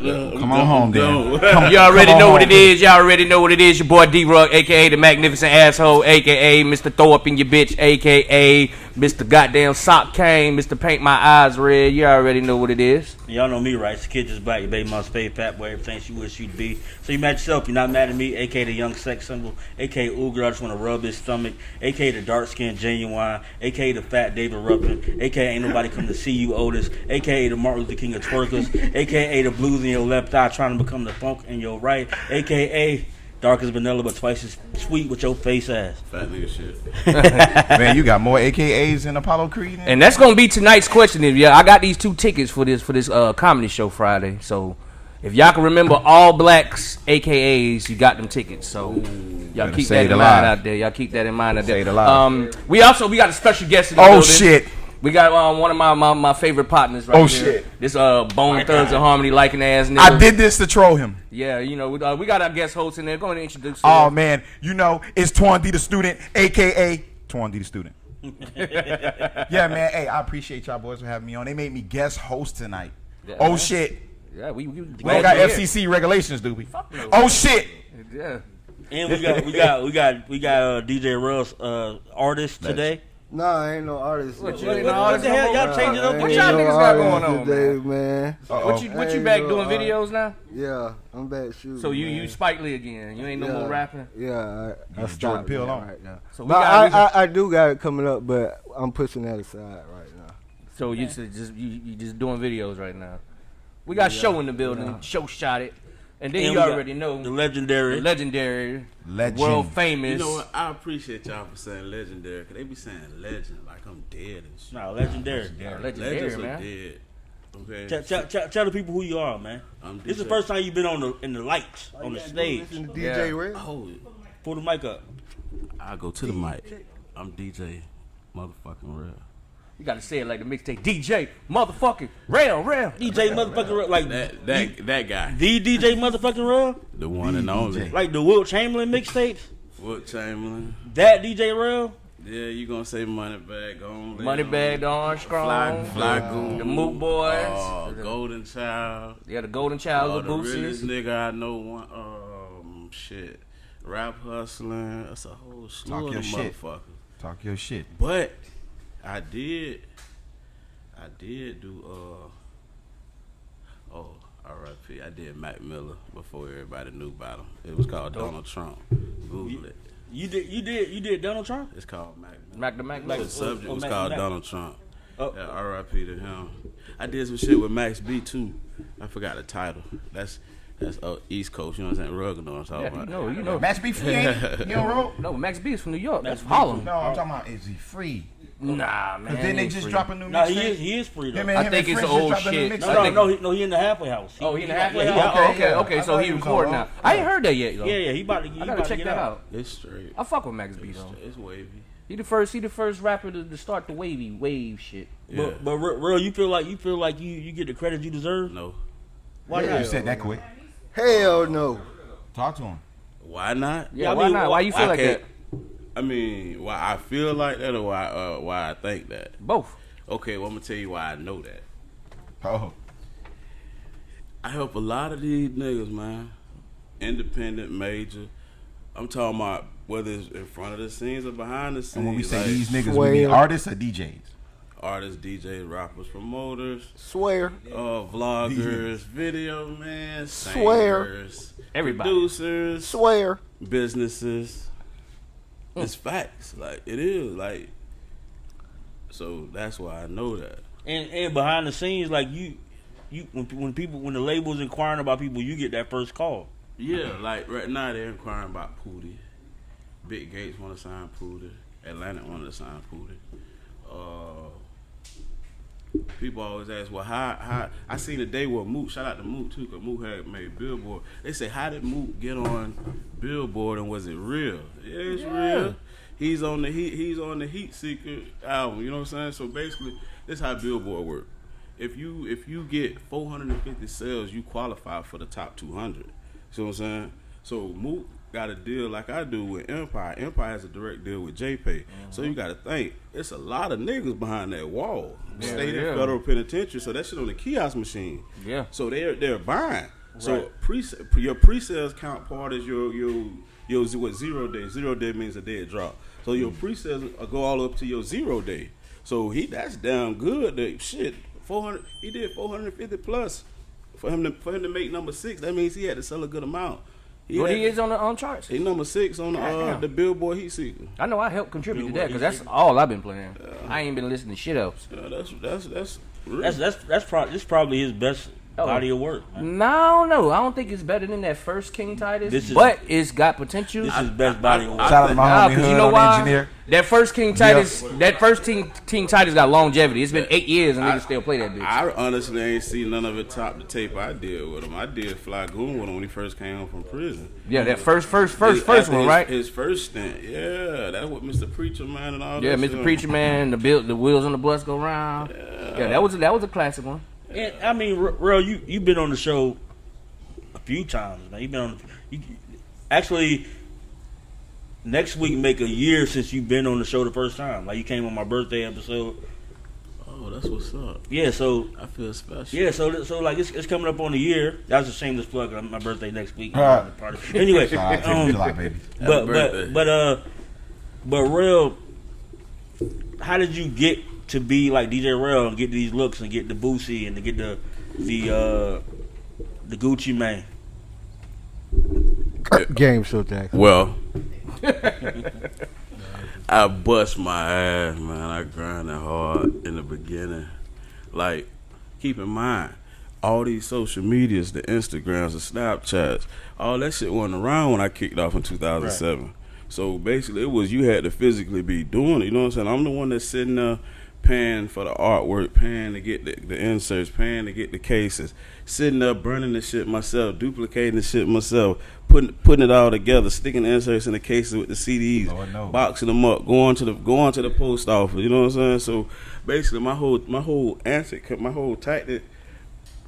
Come on home, then. You already know what it is. Y'all already know what it is. Your boy D-Rug, a.k.a. the Magnificent Asshole, a.k.a. Mr. Throw Up in Your Bitch, a.k.a. Mr. Goddamn Sock Cane, Mr. Paint My Eyes Red. You already know what it is. Y'all know me, right? It's Kid Just Black, your baby mom's favorite fat boy, everything she wish she'd be. So you mad yourself, you're not mad at me, a.k.a. the young sex symbol, a.k.a. Ooh Girl, I just want to rub his stomach, a.k.a. the dark-skinned Genuine, a.k.a. the fat David Ruffin, a.k.a. ain't nobody come to see you, Otis, a.k.a. the Martin Luther King of twerkers, a.k.a. the blues in your left eye trying to become the funk in your right, a.k.a. dark as vanilla but twice as sweet with your face ass. Fat nigga shit. Man, you got more AKAs than Apollo Creed. And that's gonna be tonight's question. Yeah, I got these 2 tickets for this comedy show Friday. So if y'all can remember all blacks AKAs, you got them tickets. So y'all keep that in mind out there. Y'all keep that in mind out there. We got a special guest in the building. Shit. We got one of my favorite partners right here. Shit. This Bone Thugs and Harmony liking ass nigga. I did this to troll him. Yeah, you know, we got our guest host in there. Go ahead and introduce Oh, man. You know, it's Twan D the Student, a.k.a. Twan D the Student. Yeah, man. Hey, I appreciate y'all boys for having me on. They made me guest host tonight. Yeah, shit. Yeah, we don't got FCC regulations, do we? Fuck no. Oh, shit. Yeah. And we got DJ Rell's artist today. Nah, I ain't no artist. What the hell? Y'all changing up? What y'all niggas got going on today, man? What you back doing videos now? Yeah, I'm back shooting. So you Spike Lee again? You ain't no more rapping? Yeah, I stopped Pill right now. So I do got it coming up, but I'm pushing that aside right now. So you just doing videos right now? We got show in the building. Show shot it. And then you already know the legendary, world famous. You know what? I appreciate y'all for saying legendary, because they be saying legend like I'm dead and shit. No, legendary. Legendary, Legends man. are dead. Okay. Tell the people who you are, man. This is the first time you've been in the lights, on the stage. DJ Rell? Oh, Pull the mic up. I go to the mic. I'm DJ motherfucking Rell. You gotta say it like the mixtape. DJ motherfucking Rell. DJ motherfucking Rell. Like that guy. The DJ motherfucking Rell? The one and only. Like the Wilt Chamberlain mixtapes? Wilt Chamberlain. That DJ Rell? Yeah, you gonna say Moneybag on Moneybag, the Orange Strong, Fly Goon, the Moot Boys, Golden Child. Yeah, the Golden Child, the the Boosies. realest nigga I know. Shit, Rap Hustling. That's a whole slew of motherfuckers. Talk your shit. But I did do R.I.P. I did Mac Miller before everybody knew about him. It was called Donald Trump. Google it. You did Donald Trump? It's called Mac Miller. The subject was Mac, called Mac. Donald Trump. Oh. Yeah, R.I.P. to him. I did some shit with Max B too. I forgot the title. That's East Coast. You know what I'm saying? Rugg know what I'm talking about. You know. Max B free, ain't he? You don't roll? No, Max B is from New York. That's B Harlem. No, I'm talking about, is he free? Nah, man. Then they just drop a new No, mixtape. he is free though. I think it's old shit. No, he in the halfway house. He in the halfway house? Okay, so he recording now. I ain't heard that yet, though. Yeah, he about to I gotta check that out. It's straight. I fuck with Max B, though. It's wavy. He the first rapper to start the wave shit. Yeah. But Rell, you feel like you get the credit you deserve? No. Why You not? said that quick. Hell no. Talk to him. Why not? Yeah, why not? Why you feel like that? I mean, why I feel like that, or why I think that? Both. Okay, well, I'm gonna tell you why I know that. Oh. I help a lot of these niggas, man. Independent, major. I'm talking about whether it's in front of the scenes or behind the scenes. And when we say like these niggas, we mean artists or DJs? Artists, DJs, rappers, promoters, Swear. vloggers, video man, Swear. singers, Everybody. producers, Swear. businesses. It's facts. Like, it is. Like, so that's why I know that. And behind the scenes, like you when the label's inquiring about people, you get that first call. Yeah, like right now they're inquiring about Pootie. Big Gates want to sign Pootie. Atlantic wanted to sign Pootie. People always ask, well, how? I seen the day where Moot, shout out to Moot too, because Moot had made Billboard. They say, how did Moot get on Billboard, and was it real? Yeah, it's real. He's on the Heat Seeker album. You know what I'm saying? So basically, this is how Billboard works. If you get 450 sales, you qualify for the top 200. See what I'm saying? So Moot got a deal like I do with Empire. Empire has a direct deal with JPay. So you got to think, it's a lot of niggas behind that wall. State and federal penitentiary. So that shit on the kiosk machine. Yeah. So they're buying. So Right. your pre-sales count part is your 0 day. 0 day means a dead drop. So your pre-sales go all up to your 0 day. So that's damn good. Shit, 400. He did 450 plus for him to make number 6. That means he had to sell a good amount. He is on the charts. He number 6 on the Billboard Heat Seeker. I know I helped contribute to that because that's all I've been playing. I ain't been listening to shit else. That's probably his best body of work. Man. No, I don't think it's better than that first King Titus, but it's got potential. This is best body of work. Shout out to my homie Hood you know on why? Engineer. That first King Titus, that first King Titus got longevity. It's been 8 years and niggas still play that bitch. I honestly ain't seen none of it top the tape I did with him. I did Fly Goon with him when he first came home from prison. Yeah, that first one, right? His first stint. Yeah, that's what Mr. Preacher Man and all that. Yeah, Mr. Preacher Man, the wheels on the bus go round. Yeah, that was a classic one. And, I mean, Rell, you've been on the show a few times, man. You've been on. Actually, next week make a year since you've been on the show the first time. Like you came on my birthday episode. Oh, that's what's up. Yeah, so I feel special. yeah, so like it's coming up on a year. That was a shameless plug. My birthday next week. Anyway, July, baby. but Rell, how did you get to be like DJ Rell and get these looks and get the Boosie and to get the Gucci Mane? Game show Jackson. Well, I bust my ass, man. I grinded hard in the beginning. Like, keep in mind, all these social medias, the Instagrams, the Snapchats, all that shit wasn't around when I kicked off in 2007. Right. So basically, it was you had to physically be doing it. You know what I'm saying? I'm the one that's sitting there paying for the artwork, paying to get the inserts, paying to get the cases, sitting there burning the shit myself, duplicating the shit myself, putting it all together, sticking the inserts in the cases with the CDs, boxing them up, going to the post office. You know what I'm saying? So basically, my whole tactic,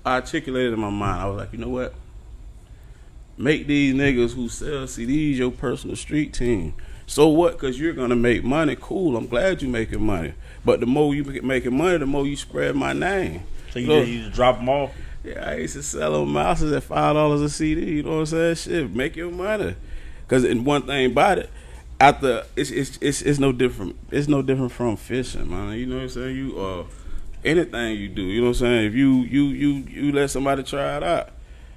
I articulated in my mind. I was like, you know what? Make these niggas who sell CDs your personal street team. So what? Because you're going to make money. Cool. I'm glad you're making money. But the more you making money, the more you spread my name. So you just drop them off? Yeah, I used to sell them mouses at $5 a CD. You know what I'm saying? Shit, make your money. Because one thing about it, after it's no different. It's no different from fishing, man. You know what I'm saying? You anything you do. You know what I'm saying? If you let somebody try it out.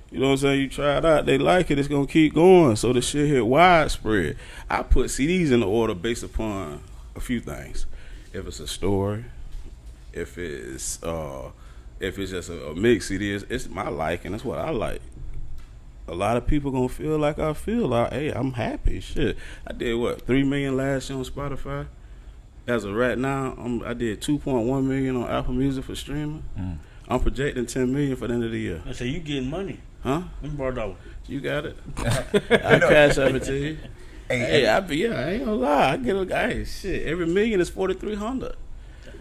You know what I'm saying? You try it out, they like it, it's going to keep going. So the shit hit widespread. I put CDs in the order based upon a few things. If it's a story, if it's just a mix CD, it's my liking. That's what I like. A lot of people going to feel like I feel. Like, hey, I'm happy. Shit. I did, 3 million last year on Spotify? As of right now, I did 2.1 million on Apple Music for streaming. I'm projecting 10 million for the end of the year. So you getting money? Huh? $100. You got it. I cash up it to you. I ain't gonna lie. I get shit. Every million is 4,300.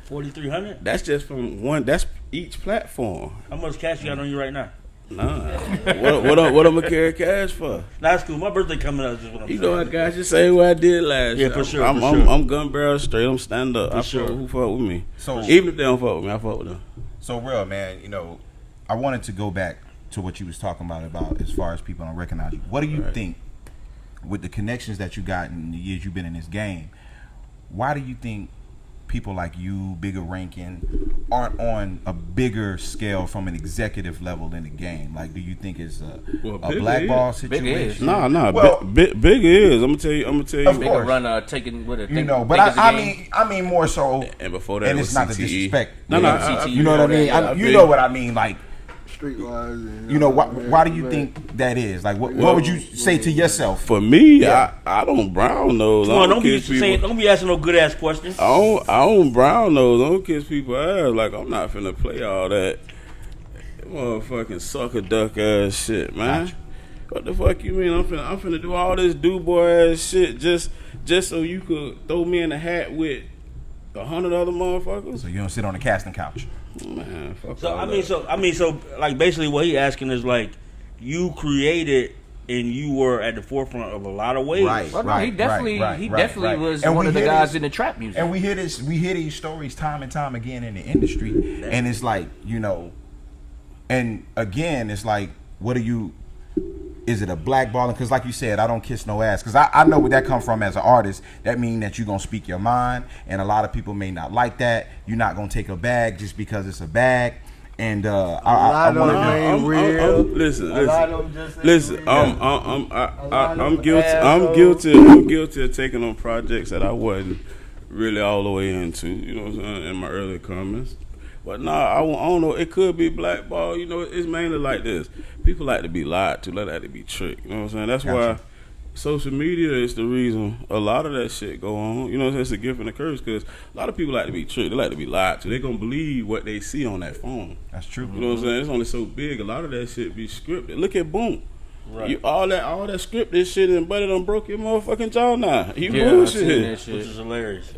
4,300? That's just from one. That's each platform. How much cash you got on you right now? Nah. what I'm gonna carry cash for? That's cool. My birthday coming up. Just what I'm saying. You know I got you say what I did last year. Yeah, for sure. I'm gun barrel straight. I'm stand up. Who fuck with me? So even if they don't fuck with me, I fuck with them. So Rell, man, you know, I wanted to go back to what you was talking about as far as people don't recognize you. What do you think, with the connections that you got in the years you've been in this game, why do you think people like you, bigger ranking, aren't on a bigger scale from an executive level in the game? Like, do you think it's a blackball situation? No. Well, big is. I'm gonna tell you. Of Big course. run taking with a. You know, but I mean more so. And before that, and was it's not CTE. the disrespect. No, you know what I mean. You know what I mean, like. Streetwise. You know, why do you think that is? Like, what would you say to yourself? For me, I don't brown nose. Don't be asking no good ass questions. I don't brown nose. I don't kiss people ass. Like, I'm not finna play all that motherfucking sucker duck ass shit, man. What the fuck you mean? I'm finna do all this do boy ass shit just so you could throw me in the hat with 100 other motherfuckers? So you don't sit on the casting couch. Man, fuck So like basically what he asking is like, you created and you were at the forefront of a lot of waves. Right. Well, no, he definitely was And one of the hear guys in the trap music. And we hear these stories time and time again in the industry, and it's like, you know, and again, it's like, what are you? Is it a blackballing? Because like you said, I don't kiss no ass. Because I know where that come from as an artist. That means that you're going to speak your mind. And a lot of people may not like that. You're not going to take a bag just because it's a bag. And I want to listen. I'm guilty of taking on projects that I wasn't really all the way into, you know what I'm saying, in my early comments. But I don't know. It could be blackball. You know, it's mainly like this. People like to be lied to. They like to be tricked. You know what I'm saying? That's why social media is the reason a lot of that shit go on. You know what I'm saying? It's a gift and a curse because a lot of people like to be tricked. They like to be lied to. They're going to believe what they see on that phone. That's true. You know what I'm saying? It's only so big. A lot of that shit be scripted. Look at Boom. Right. All that scripted shit and buddy done broke your motherfucking jaw now. You bullshit. Which is hilarious.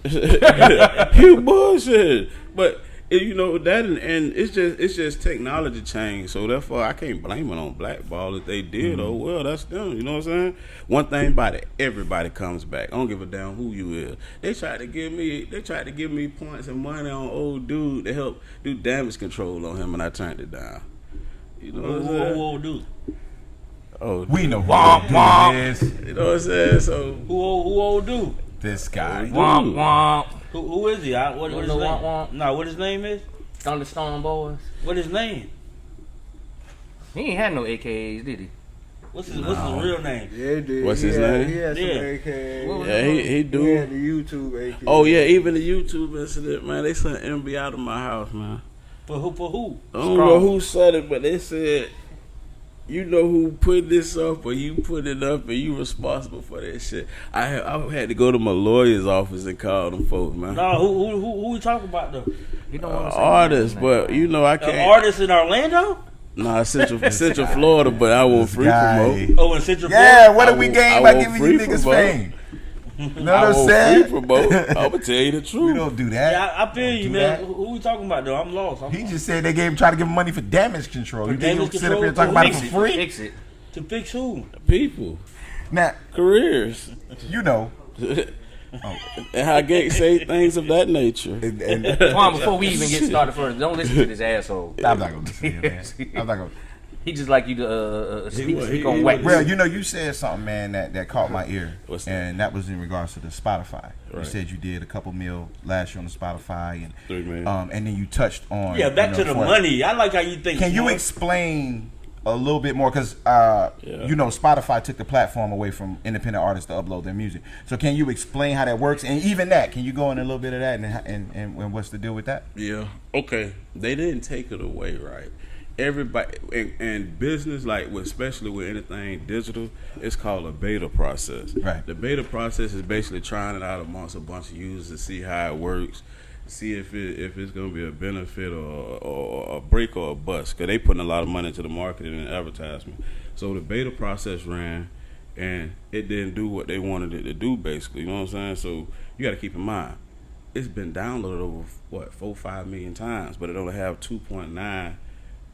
You bullshit. But you know that, and it's just technology change. So therefore, I can't blame it on blackball if they did. Oh well, that's them. You know what I'm saying? One thing about it, everybody comes back. I don't give a damn who you is. They tried to give me points and money on old dude to help do damage control on him, and I turned it down. You know what I'm saying? Who old dude? Oh, we know who old dude is. You know what I'm saying? So who old dude? This guy. Womp womp. Who is he? What his name? No, what his name is? Thunderstorm Boys. What his name? He ain't had no AKAs, did he? What's his real name? Yeah, he did. What's his name? He had some AKAs. Yeah, he do. He had the YouTube AKAs. Oh yeah, even the YouTube incident, man. They sent MB out of my house, man. For who? I don't know who said it, but they said, you know who put this up, or you put it up, and you responsible for that shit. I had to go to my lawyer's office and call them folks, man. No, who we talking about though? You don't want to say artists, but you know I can't. Artists in Orlando? Nah, Central Florida, but I won't free promote. Oh, in Central Florida. Yeah, what did we gain by giving you niggas fame? You know what I'm saying? Free promote. I'm gonna tell you the truth. We don't do that. Yeah, I feel you, man. Who we talking about though? I'm lost. He just said they try to give him money for damage control. You think he'll sit up here and talk to about it fix for free? Fix it. To fix who? People. Now, careers. You know. And how Gate say things of that nature. Come on, before we even get started first, don't listen to this asshole. I'm not gonna listen to him, man. I'm not gonna. He just like you to speak on wax. Well, you know, you said something, man, that caught my ear, and that was in regards to the Spotify. Right. You said you did a couple mil last year on the Spotify, and $3 million. And then you touched on back to the money. I like how you think. Can you explain a little bit more? Because you know, Spotify took the platform away from independent artists to upload their music. So can you explain how that works? And even that, can you go in a little bit of that and what's the deal with that? Yeah. Okay. They didn't take it away, right? Everybody in business, like especially with anything digital, it's called a beta process. Right. The beta process is basically trying it out amongst a bunch of users to see how it works, see if it's going to be a benefit or a break or a bust. Because they putting a lot of money into the marketing and advertisement. So the beta process ran, and it didn't do what they wanted it to do, basically. You know what I'm saying? So you got to keep in mind, it's been downloaded over 4-5 million times, but it only have 2.9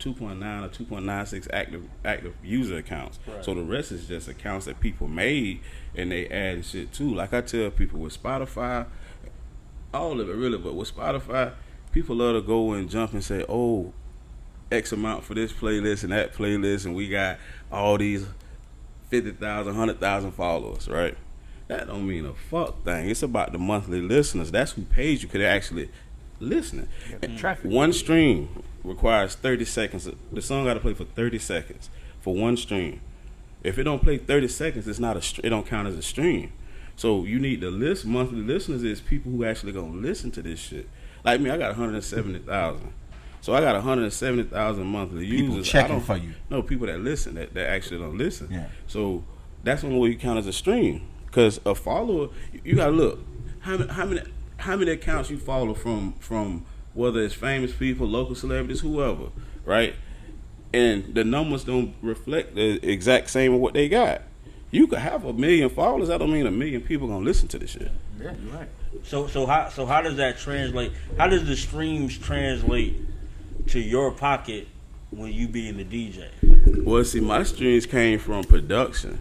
or 2.96 active user accounts. Right. So the rest is just accounts that people made and they add shit too. Like I tell people with Spotify, all of it really, but with Spotify, people love to go and jump and say, oh, X amount for this playlist and that playlist, and we got all these 50,000, 100,000 followers, right? That don't mean a fuck thing. It's about the monthly listeners. That's who pays you, because they're actually listening. Traffic. One stream requires 30 seconds. The song got to play for 30 seconds for one stream. If it don't play 30 seconds, it don't count as a stream. So you need the monthly listeners is people who actually gonna listen to this shit. Like me, I got 170,000. So I got 170,000 monthly users. People checking for you. No, people that listen, that actually don't listen. Yeah. So that's the only way you count as a stream. Because a follower, you gotta look how many accounts you follow from whether it's famous people, local celebrities, whoever, right? And the numbers don't reflect the exact same of what they got. You could have 1 million followers. That don't mean 1 million people gonna listen to this shit. Yeah, you're right. So how does that translate? How does the streams translate to your pocket when you being the DJ? Well, see, my streams came from production.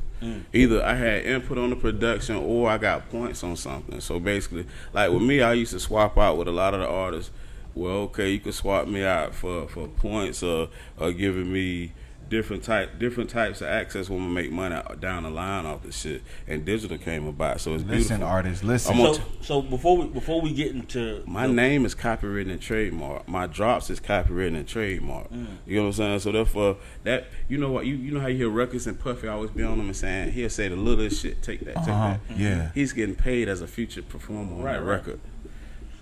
Either I had input on the production or I got points on something. So basically, like with me, I used to swap out with a lot of the artists. Well, okay, you could swap me out for points or giving me different types of access when we make money down the line off the shit. And digital came about, so it's beautiful. Listen, artists, listen. So before we get into my name is copywritten and trademark. My drops is copywritten and trademark. You know what I'm saying? So therefore, that you know what you know how you hear Ruckus and Puffy always be on them and saying he'll say the littlest shit, take that, take that. Yeah, he's getting paid as a feature performer on that record.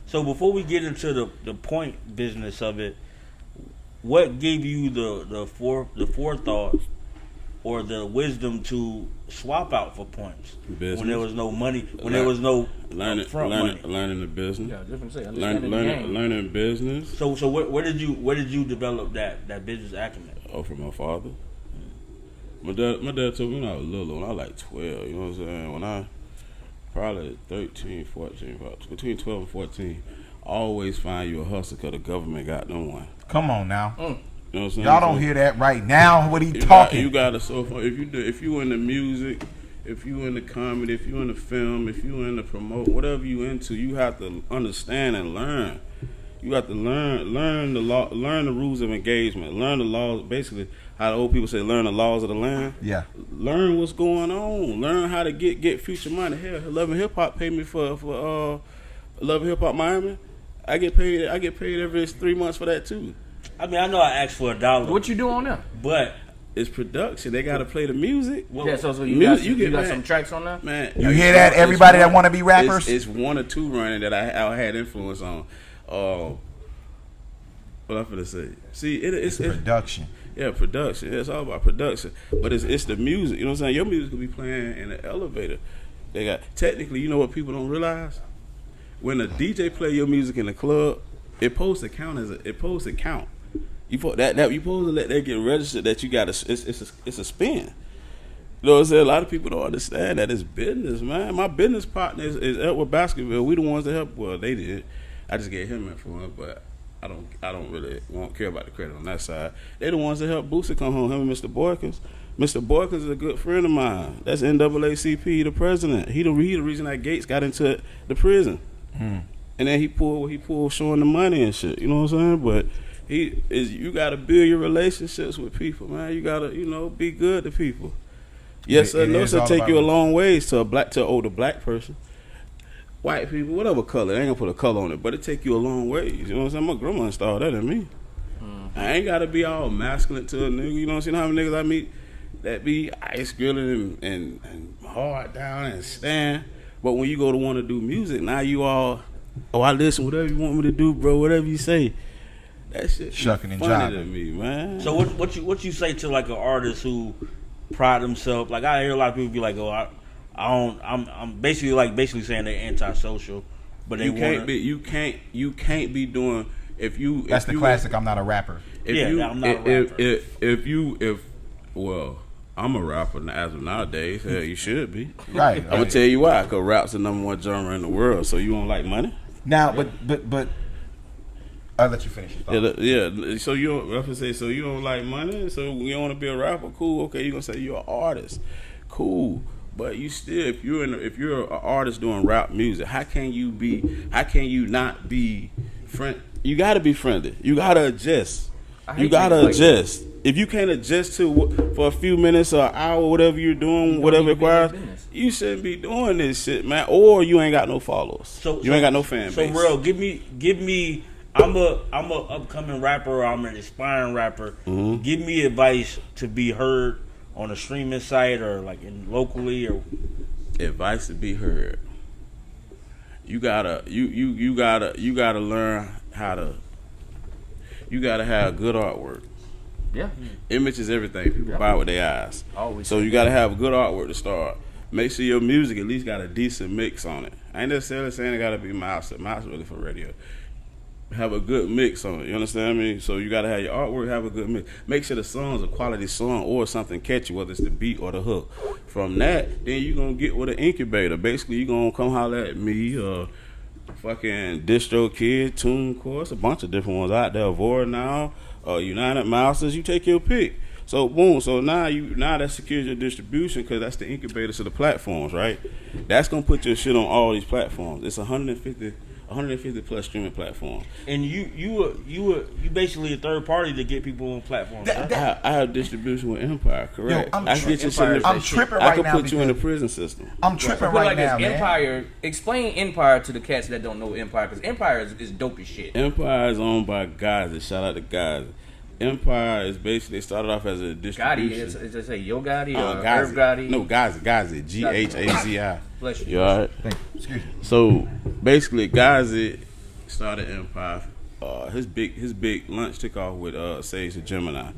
So before we get into the point business of it, what gave you the forethought or the wisdom to swap out for points when there was no money, when there was no learning the business? Yeah, different say. Learning business. So where did you develop that business acumen? Oh, from my father. My dad told me when I was little, when I was like 12. You know what I'm saying? When I probably 13, 14, between 12 and 14, always find you a hustle because the government got them one. Come on now. You know what I'm saying? Y'all don't hear that right now. What he talking? You got to if you in the music, if you in the comedy, if you in the film, if you in the promote, whatever you into, you have to understand and learn. You have to learn the law, learn the rules of engagement, learn the laws. Basically, how the old people say, learn the laws of the land. Yeah. Learn what's going on. Learn how to get future money. Hell, Love and Hip Hop paid me for Love and HipOp Miami. I get paid every 3 months for that too. I mean, I know I asked for $1. What you do on there? But it's production. They got to play the music. Yeah, so you got some tracks on there? Man, you hear that? Everybody that want to be rappers? It's 1 or 2 running that I had influence on. What I'm gonna say? See, it's production. Yeah, production. It's all about production. But it's the music. You know what I'm saying? Your music will be playing in the elevator. They got technically. You know what people don't realize? When a DJ play your music in the club, it supposed to count You supposed to let that get registered that you got it's a spin. You know what I'm saying? A lot of people don't understand that it's business, man. My business partner is Edward Baskerville. We the ones that help. Well, they did. I just gave him influence, but I don't really won't care about the credit on that side. They the ones that helped Boosie come home. Him and Mr. Boykins. Mr. Boykins is a good friend of mine. That's NAACP, the president. He the reason that Gates got into the prison. And then he pulled showing the money and shit. You know what I'm saying? But you gotta build your relationships with people, man. You gotta, be good to people. Yes, sir. No, sir. Take you a long ways to an older black person. White people, whatever color, they ain't gonna put a color on it, but it take you a long ways. You know what I'm saying? My grandma installed that in me. I ain't gotta be all masculine to a nigga. You know what I'm saying? How many niggas I meet that be ice grilling and hard down and stand. But when you go to want to do music, now you all, I listen, whatever you want me to do, bro, whatever you say. That shit shucking and funny jiving to me, man. So what you say to like an artist who pride themselves? Like I hear a lot of people be like, I'm basically saying they're antisocial, but they you can't be doing That's the classic. I'm not a rapper. I'm not a rapper. Well, I'm a rapper as of nowadays. Hell, you should be. Right. I'm gonna tell you why. Cause rap's the #1 genre in the world. So you don't like money? Now, but I'll let you finish your thought. Yeah. So you don't like money. So you don't want to be a rapper? Cool. Okay, you gonna say you're an artist? Cool. But you still, if you're an artist doing rap music, how can you not be friend? You gotta be friendly. You gotta adjust. You gotta adjust. If you can't adjust for a few minutes or an hour, whatever you're doing, whatever it requires, you shouldn't be doing this shit, man. Or you ain't got no followers. You ain't got no fan base. So, Rell, give me. I'm a upcoming rapper. Or I'm an aspiring rapper. Mm-hmm. Give me advice to be heard on a streaming site or like locally or. Advice to be heard. You gotta learn how to. You gotta have good artwork. Yeah. Image is everything. People buy with their eyes. Always. So you gotta have good artwork to start. Make sure your music at least got a decent mix on it. I ain't necessarily saying it gotta be mouse. Mouse really for radio. Have a good mix on it. You understand me? So you gotta have your artwork, have a good mix. Make sure the song's a quality song or something catchy, whether it's the beat or the hook. From that, then you gonna get with an incubator. Basically, you gonna come holler at me or fucking Distro Kid, Tune Course, a bunch of different ones out there. Void now. United Masters. You take your pick. So boom. So now that secures your distribution because that's the incubators of the platforms, right? That's gonna put your shit on all these platforms. It's 150 plus streaming platforms. And you basically a third party to get people on platforms. Right? I have distribution with Empire, correct? Yo, I'm tripping I right can now put you in the prison system. I'm tripping Put right like now, this, man. Empire. Explain Empire to the cats that don't know Empire, because Empire is dope as shit. Empire is owned by Gazi. Shout out to Gazi. Empire is basically started off as a distribution. Gotti, is it say Yo Gotti or Gazi. Irv Gotti? No, Gazi. Ghazi. Bless you. You all right? Thank you. Excuse me. So basically, Gazi started Empire. His big lunch took off with Sage the Gemini,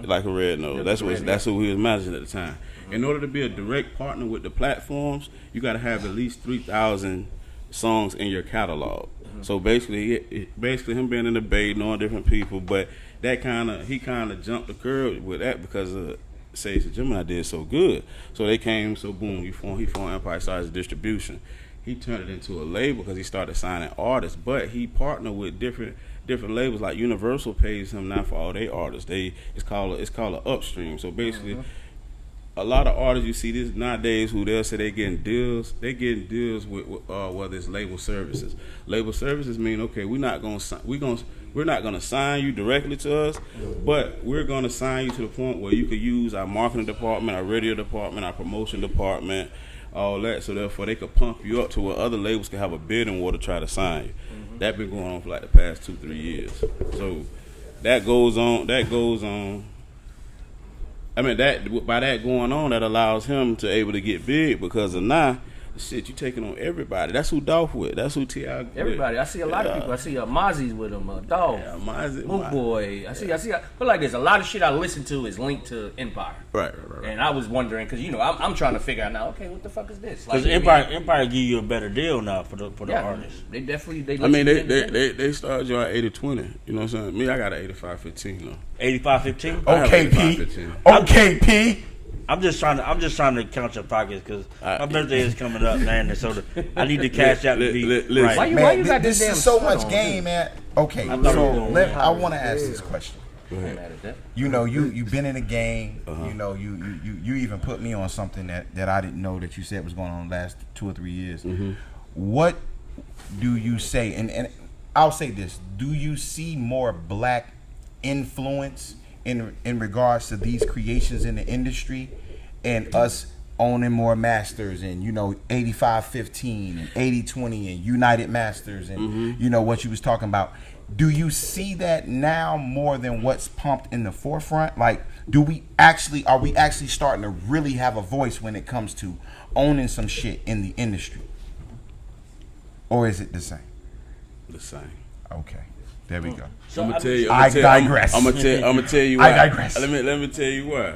like a red nose. That's who he was managing at the time. In order to be a direct partner with the platforms, you got to have at least 3,000 songs in your catalog. So basically him being in the Bay, knowing different people, but he kind of jumped the curve with that because Sage the Gemini did so good. So they came. So boom, he formed Empire, started his distribution. He turned it into a label because he started signing artists, but he partnered with different labels. Like Universal pays him now for all their artists. It's called an upstream. So basically, a lot of artists you see this nowadays who they'll say they getting deals. They getting deals with whether it's label services. Label services mean okay, we're not gonna sign you directly to us, but we're gonna sign you to the point where you could use our marketing department, our radio department, our promotion department, all that, so therefore they could pump you up to where other labels can have a bidding war to try to sign you. That's been going on for like the past 2-3 years. So that goes on. I mean, by that going on, that allows him to able to get big because of now. Shit, you taking on everybody. That's who Dolph with. That's who T.I. Everybody. I see a lot of people. I see Mozzie's with him. Dolph. Yeah, Mozzie. Moot Boy. I feel like there's a lot of shit I listen to is linked to Empire. Right. And I was wondering because I'm trying to figure out now. Okay, what the fuck is this? Because Empire give you a better deal now for the artists. They definitely. I mean, they started you at 80-20. You know what I'm saying? Me, I got an 85-15 though. 85-15. Okay, P. Okay, P. I'm just trying to count your pockets because my birthday is coming up, man. And so I need the cash out to be right. Why you got this this is so damn much game, man. Okay, I want to ask this question. You know, you've been in the game. You know, you even put me on something that I didn't know that you said was going on the last 2 or 3 years. What do you say? And I'll say this: do you see more black influence in regards to these creations in the industry, and us owning more masters, and 85-15 and 80-20 and United Masters, and what you was talking about? Do you see that now more than what's pumped in the forefront? Like, are we actually starting to really have a voice when it comes to owning some shit in the industry, or is it the same? The same. Okay, there we go. So I'm gonna tell you. I digress. I'm gonna tell you why. I digress. Let me tell you why.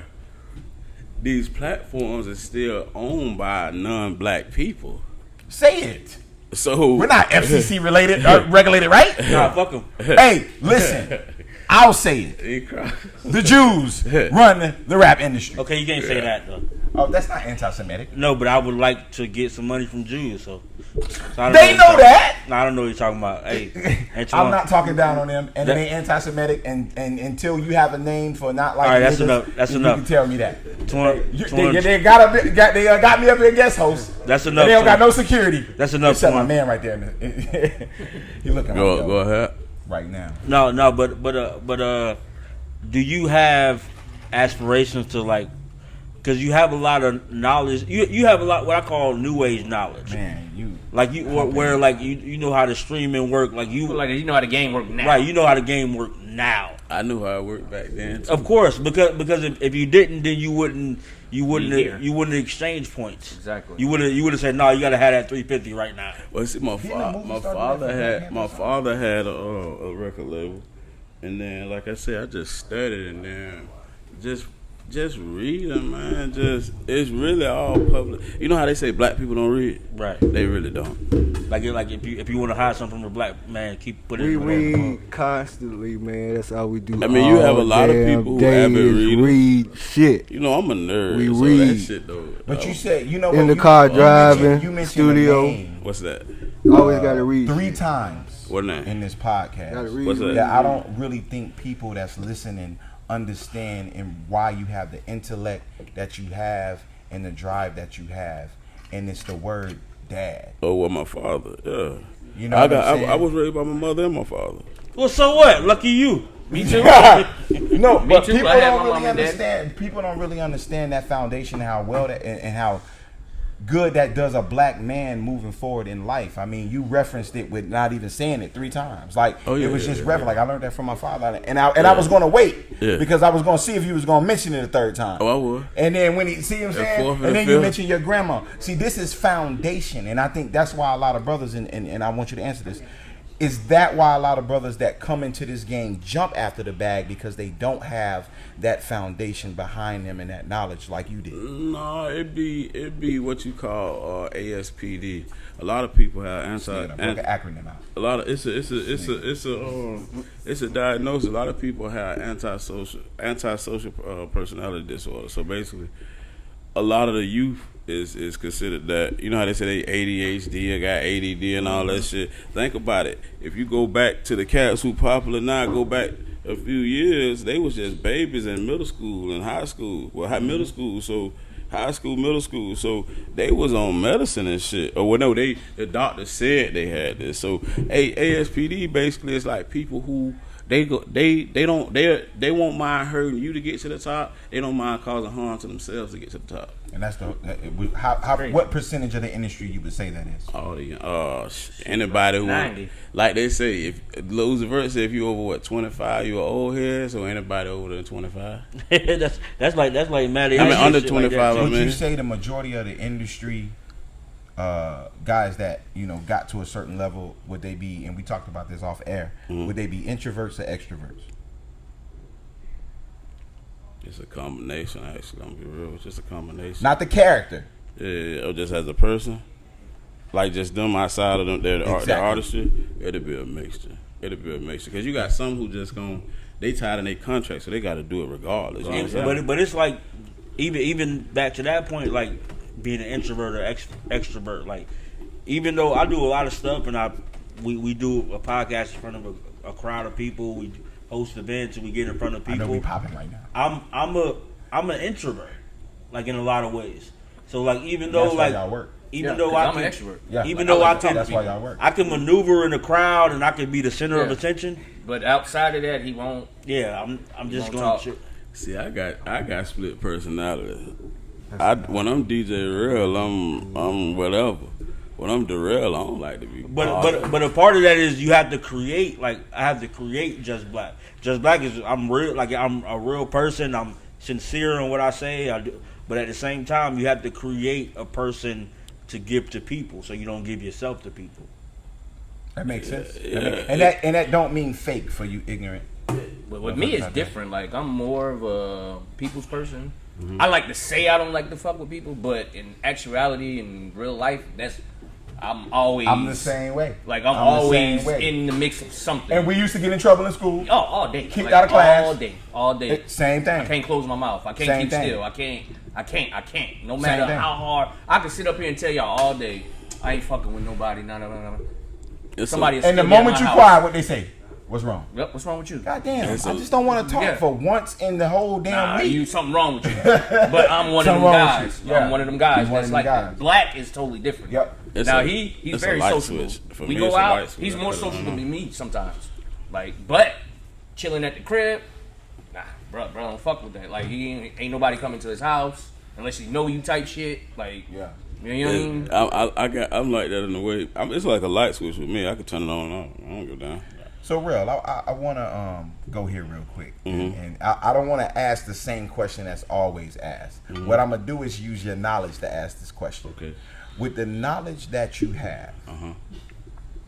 These platforms are still owned by non-black people. Say it. So We're not FCC related, regulated, right? Nah, fuck them. Hey, listen. I'll say it. The Jews run the rap industry. Okay, you can't say that though. Oh, that's not anti-Semitic. No, but I would like to get some money from Jews. So I don't They know that. No, I don't know what you're talking about. Hey, I'm not talking down on them, and it ain't anti-Semitic. And until you have a name for not like, all right, that's enough. That's enough. You can tell me that. They got me up here guest host. That's enough. And they don't got no security. That's enough. Except my man right there. He looking. Go ahead. Right now. No, but do you have aspirations to like? Because you have a lot of knowledge. You have a lot what I call new age knowledge. Man, where like you know how the streaming work. Like you know how the game work now. Right, you know how the game work now. I knew how it worked back then. Of course, because if you didn't, then you wouldn't exchange points. Exactly. You would have said no. You got to have that 350 right now. Well, see, my father had a record label, and then like I said, I just studied and then just reading, man. It's really all public. You know how they say black people don't read? Right. They really don't. Like if you want to hide something from a black man, keep putting We it. read constantly, man. That's all we do. I mean, you have a lot of people who haven't read shit. You know, I'm a nerd. We so read. that shit though. But you said in the car driving, you mentioned studio. a name What's that? Always got to read. 3 times. What name? in this podcast. What's that? That I don't really think people that's listening understand and why you have the intellect that you have and the drive that you have, and it's the word dad. Oh, well, my father. Yeah. You know, I was raised by my mother and my father. Well, so what? Lucky you. Me too. No, but too. people I had don't my really mom and dad. understand. People don't really understand that foundation, how well that and how good that does a black man moving forward in life. I mean, you referenced it with not even saying it 3 times. Like it was just reverent. Like I learned that from my father, and I was going to wait because I was going to see if he was going to mention it a 3rd time. Oh, I would. And then when he see him saying, and then you mention your grandma. See, this is foundation, and I think that's why a lot of brothers, and I want you to answer this. Is that why a lot of brothers that come into this game jump after the bag because they don't have that foundation behind them and that knowledge like you did? No, it'd be what you call ASPD. A lot of people have acronym out. A lot of it's a diagnosis. A lot of people have antisocial personality disorder. So basically, a lot of the youth is considered that. You know how they say they ADHD or got ADD and all that shit. Think about it. If you go back to the cats who popular now, go back a few years, they was just babies in middle school and high school. Well, middle school, so high school, middle school. So they was on medicine and shit. Or well, no, the doctor said they had this. So ASPD basically is like people who they won't mind hurting you to get to the top. They don't mind causing harm to themselves to get to the top. And that's what percentage of the industry you would say that is? Anybody who 90. Like they say, if Lose Vert say if you over 25, you an old head. So anybody over than 25. that's like Maddie. I mean under 25. Would you say the majority of the industry guys that got to a certain level, would they be? And we talked about this off air. Mm-hmm. Would they be introverts or extroverts? It's a combination. Actually, I'm gonna be real. It's just a combination. Not the character. Yeah, or just as a person, like just them outside of them, their artistry. It'll be a mixture. Because you got some who just they tied in their contract, so they got to do it regardless. But it's like even back to that point, like being an introvert or extrovert. Like even though I do a lot of stuff and we do a podcast in front of a crowd of people, we host events and we get in front of people. I know we popping right now. I'm an introvert, like in a lot of ways. So like even though that's like why y'all work. Even though I'm an extrovert. Yeah. Even though I can, that's why y'all work. I can maneuver in the crowd and I can be the center of attention. But outside of that, he won't. Yeah, I'm just going to. See, I got split personality. When I'm DJ Rell, I'm whatever. When I'm Darrell, I don't like to be. But a part of that is you have to create. Like I have to create Just Black. Just Black is I'm real. Like I'm a real person. I'm sincere in what I say. I do. But at the same time, you have to create a person to give to people, so you don't give yourself to people. That makes sense. And that don't mean fake for you ignorant. But with me, it's different. Like I'm more of a people's person. Mm-hmm. I like to say I don't like to fuck with people, but in actuality, in real life, I'm the same way. Like I'm always in the mix of something. And we used to get in trouble in school. Oh, all day. Kicked out of class. All day. Same thing. I can't close my mouth. I can't keep still. I can't. No matter how hard. I can sit up here and tell y'all all day, I ain't fucking with nobody. No. Somebody. And the moment you quiet, what they say? What's wrong? Yep. What's wrong with you? God damn. I just don't want to talk for once in the whole damn week. Something wrong with you. But I'm one of them guys. Yeah. I'm one of them guys. That's like that. Black is totally different. Yep. Now he's very sociable. We go out. He's more sociable than me sometimes. But chilling at the crib, nah, bro, don't fuck with that. Like he ain't nobody coming to his house unless you know you type shit. Like yeah. You know what I mean? I'm like that in a way. It's like a light switch with me. I can turn it on and off. I don't go down. So, Rell, I want to go here real quick. Mm-hmm. And I don't want to ask the same question that's always asked. Mm-hmm. What I'm going to do is use your knowledge to ask this question. Okay. With the knowledge that you have,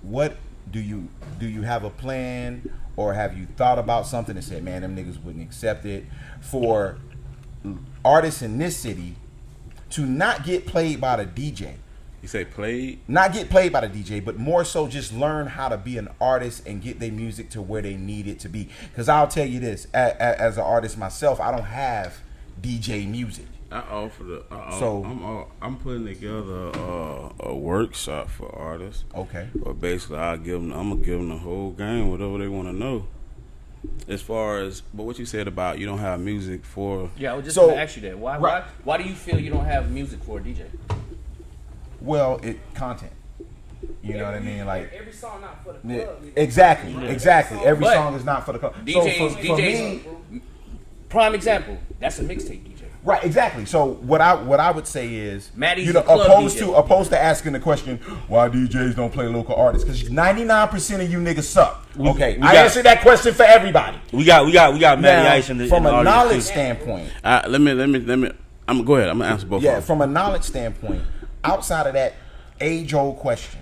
what do you have a plan, or have you thought about something and said, man, them niggas wouldn't accept it, for artists in this city to not get played by the DJ? You say played? Not get played by the DJ, but more so just learn how to be an artist and get their music to where they need it to be. Because I'll tell you this, as an artist myself, I don't have DJ music. I offer So I'm putting together a workshop for artists. okay. But basically, I'm gonna give them the whole game, whatever they want to know. As far as, but what you said about you don't have music for. Yeah, I was just So- going to ask you that. Why do you feel you don't have music for a DJ? Well, content. You know what I mean? Like Every song not for the club. exactly. Every But song is not for the club. DJs, prime example. That's a mixtape DJ. Right, exactly. So what I would say is, Maddie's you know, a club opposed to asking the question why DJs don't play local artists, because 99% of you niggas suck. Okay, I answered that question for everybody. We got Matty Ice in the from in the a audience, knowledge too. standpoint. Let me. I'm go ahead. I'm gonna answer both. Yeah, of them. from a knowledge standpoint, outside of that age-old question,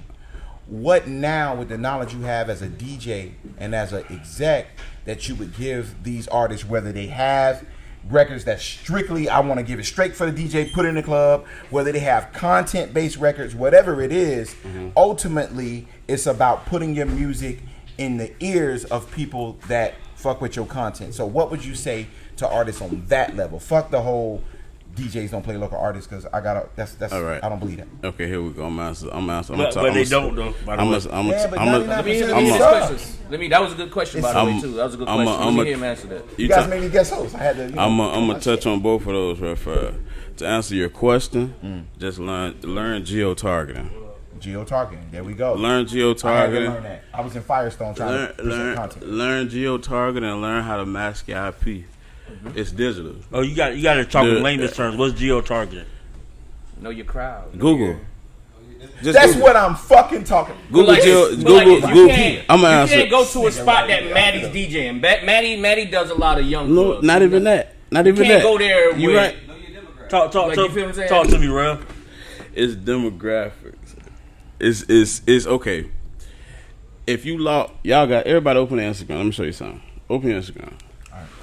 what now with the knowledge you have as a DJ and as an exec that you would give these artists, whether they have records that strictly I want to give it straight for the DJ, put in the club, whether they have content-based records, whatever it is, ultimately it's about putting your music in the ears of people that fuck with your content. So what would you say to artists on that level? Fuck the whole DJs don't play local artists, because that's All right. I don't believe that. Okay, here we go. I'm answer. But they don't though. By the way. That was a good question, by the way, too. That was a good question. Let me hear him answer that. You guys made me guess host. I had to. I'm gonna touch on both of those right first. To answer your question, just learn geo-targeting. Geo-targeting. There we go. Learn I had to geo-targeting. learn that. I was in Firestone trying to present content. Learn geo-targeting and learn how to mask your IP. It's digital. Oh, you got to talk in layman's terms. What's geo-targeting? Know your crowd. Google. Just That's Google. what I'm fucking talking. Google. Google. I'm gonna answer. You can't go to a spot that Maddie's DJing. Maddie does a lot of young No, clubs. not even that. Not even You can't that. go there You with... right. Talk Like, you feel what I'm saying? to me, Rell. It's demographics. It's okay. If you y'all got everybody open their Instagram. Let me show you something. Open your Instagram.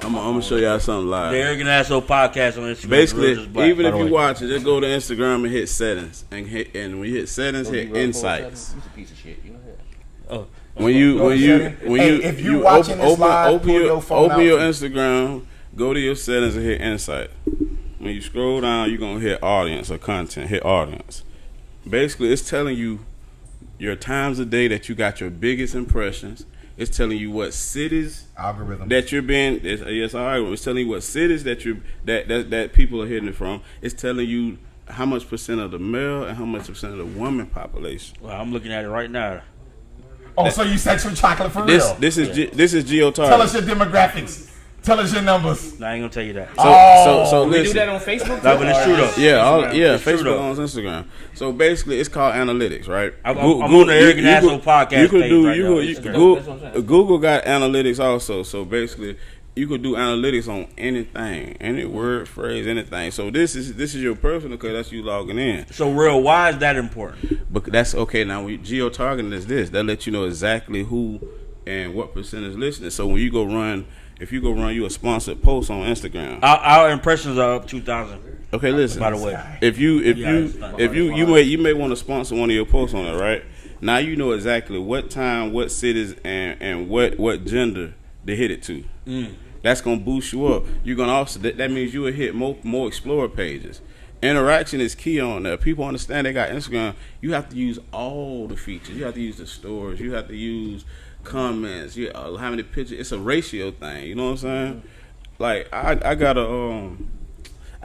I'm gonna show y'all something live. The Arrogant Asshole podcast on Instagram. Basically, Real Just Black, even by if the you way. watch it, just go to Instagram and hit settings, and when you hit settings, hit insights. He's a piece of shit. You know that. Oh, When you if you watching this live, open pull your phone open out. your Instagram, go to your settings and hit insight. When you scroll down, you're gonna hit audience or content. Hit audience. Basically, it's telling you your times a day that you got your biggest impressions. It's telling you what cities Algorithm. that you're being. Yes, algorithm. It's telling you what cities that that people are hitting it from. It's telling you how much percent of the male and how much percent of the woman population. well, I'm looking at it right now. Oh, so you sexual chocolate for This real? this is geo-targeting. Tell us your demographics. Tell us your numbers. No, I ain't gonna tell you that. So We do listen. that on Facebook? No, but it's true though. Yeah, It's true, Facebook though. on Instagram. So basically, it's called analytics, right? I'm on the Arrogant Asshole podcast You could page do right now. That's what I'm saying. Google got analytics also. So basically, you could do analytics on anything, any word, phrase, anything. So this is your personal, because that's you logging in. So, Real, why is that important? But that's okay. Now, geo-targeting is this. That lets you know exactly who and what percent is listening. So when you go run. If you go run you a sponsored post on Instagram, Our impressions are up 2,000. okay, listen. By the way, If you may want to sponsor one of your posts on it, right? Now you know exactly what time, what cities, and what gender they hit it to. That's gonna boost you up. You're gonna also that means you will hit more Explorer pages. Interaction is key on there. People understand they got Instagram. You have to use all the features. You have to use the stories. You have to use comments. How many pictures? It's a ratio thing. You know what I'm saying? Like I got an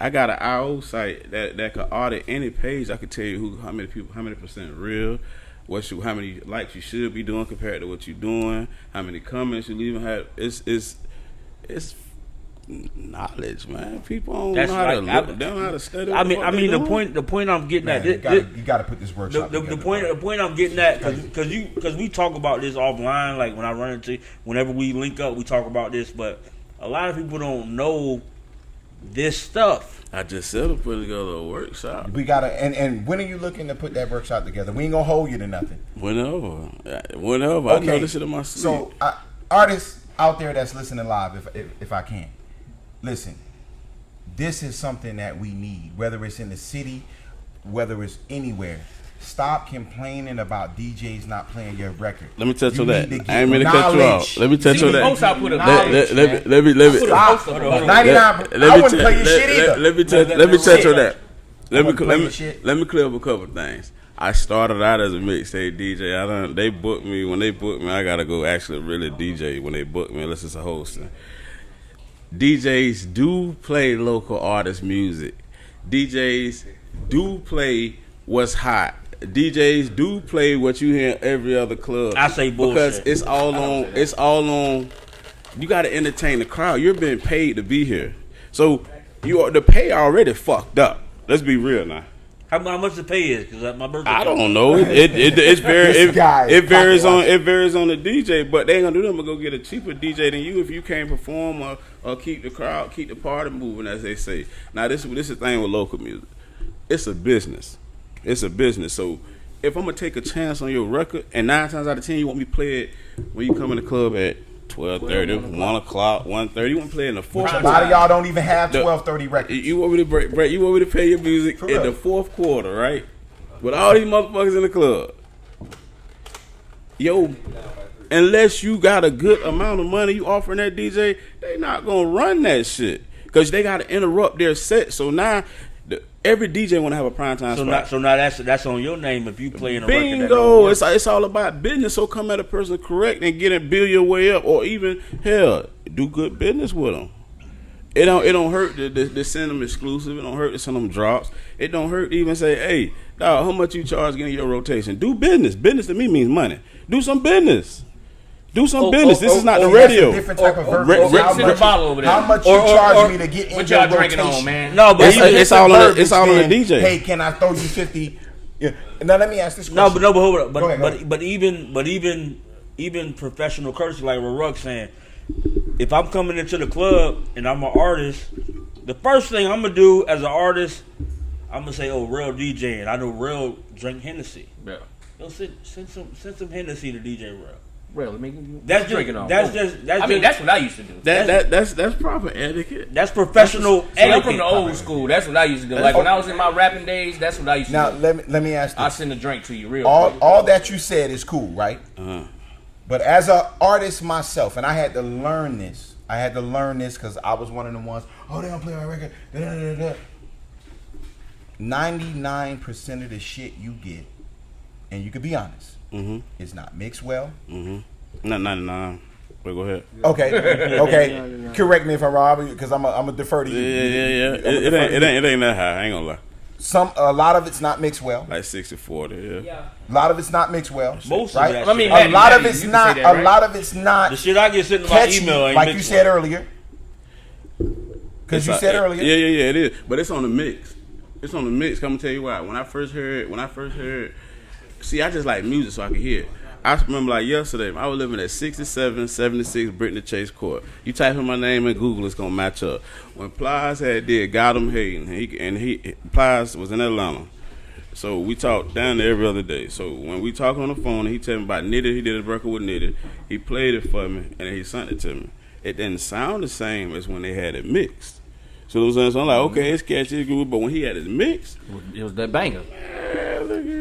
IO site that could audit any page. I could tell you how many percent real, how many likes you should be doing compared to what you're doing, how many comments you leaving. It's knowledge, man. People don't know how to look. They don't know how to study. I mean, the point I'm getting Man, at. you got to put this workshop The point I'm getting at, because we talk about this offline. Like when I run into, whenever we link up, we talk about this. But a lot of people don't know this stuff. I just said to put together a workshop. We gotta and when are you looking to put that workshop together? We ain't gonna hold you to nothing. Whenever. I know this shit in my sleep. So artists out there that's listening live, if I can. Listen, this is something that we need, whether it's in the city, whether it's anywhere. Stop complaining about DJs not playing your record. Let me touch You on that. need to I ain't mean to get cut you knowledge. off. Let me touch on that. Post I put a Let me. Stop. 99. I wouldn't play your shit either. Let me touch on that. Let me clear up a couple things. I started out as a mixtape DJ. They booked me. When they booked me, I gotta go actually really DJ when they booked me unless it's a hosting. DJs do play local artist music. DJs do play what's hot. DJs do play what you hear in every other club. I say bullshit. Because it's all on. You got to entertain the crowd. You're being paid to be here. So the pay already fucked up. Let's be real now. How much the pay is? Because my birthday. I don't know. It varies on the DJ, but they ain't gonna do nothing but go get a cheaper DJ than you if you can't perform or keep the party moving, as they say. Now this is the thing with local music. It's a business. So if I'm gonna take a chance on your record, and 9 times out of 10 you want me to play it when you come in the club at 12:30, 1 o'clock, 1:30. You want to play in the fourth quarter. A lot of y'all don't even have 12:30 records. You want me to you want me to play your music in the fourth quarter, right? With all these motherfuckers in the club. Yo, unless you got a good amount of money you offering that DJ, they not gonna run that shit because they got to interrupt their set. So now every DJ want to have a prime time spot. So now that's on your name if you play in a record. Bingo! It's all about business. So come at a person correct and get and build your way up, or even hell, do good business with them. It don't hurt to send them exclusive. It don't hurt to send them drops. It don't hurt to even say, hey, dog, how much you charge getting your rotation? Do business. Business to me means money. Do some business. This is not the radio. Different type of verbiage. How much you charge me to get in what your y'all drinking rotation? on, man? No, but it's all on the DJ. Hey, can I throw you 50? Yeah. Now let me ask this question. But hold up. Go ahead. But even professional courtesy, like what Ruck saying, if I'm coming into the club and I'm an artist, the first thing I'm gonna do as an artist, I'm gonna say, "Oh, Rell DJ," and I know Rell drink Hennessy. Yeah. Yo, send some Hennessy to DJ Rell. Real, I mean, that's drinking just, on. That's what I used to do. That's proper etiquette. That's professional etiquette. I'm from the old school. That's what I used to do. Like when I was in my rapping days, that's what I used to do. Now let me ask this. I send a drink to you, real. All that you said is cool, right? Uh-huh. But as an artist myself, and I had to learn this. Because I was one of the ones. Oh, they don't play my record. 99% of the shit you get, and you could be honest, is not mixed well. Not 99. But go ahead. Okay. Correct me if I'm wrong, because I'm a defer to you. Yeah. It ain't that high. I ain't gonna lie. A lot of it's not mixed well. Like 60-40. Yeah. A lot of it's not mixed well. Most right? of that. I mean, a lot of it's not. That, right? A lot of it's not. The shit I get sent in my catchy, email ain't like you said earlier. Because you said earlier. Yeah, it is. But it's on the mix. I'm gonna tell you why. When I first heard, see, I just like music so I could hear it. I remember like yesterday, I was living at 6776 Brittany Chase Court. You type in my name in Google, it's gonna match up. When Plies did Got 'Em Hating, Plies was in Atlanta. So we talked down there every other day. So when we talk on the phone, he tell me about Knitted. He did a record with Knitted. He played it for me, and then he sent it to me. It didn't sound the same as when they had it mixed. So I'm like, okay, it's catchy, it's good, but when he had it mixed, it was that banger.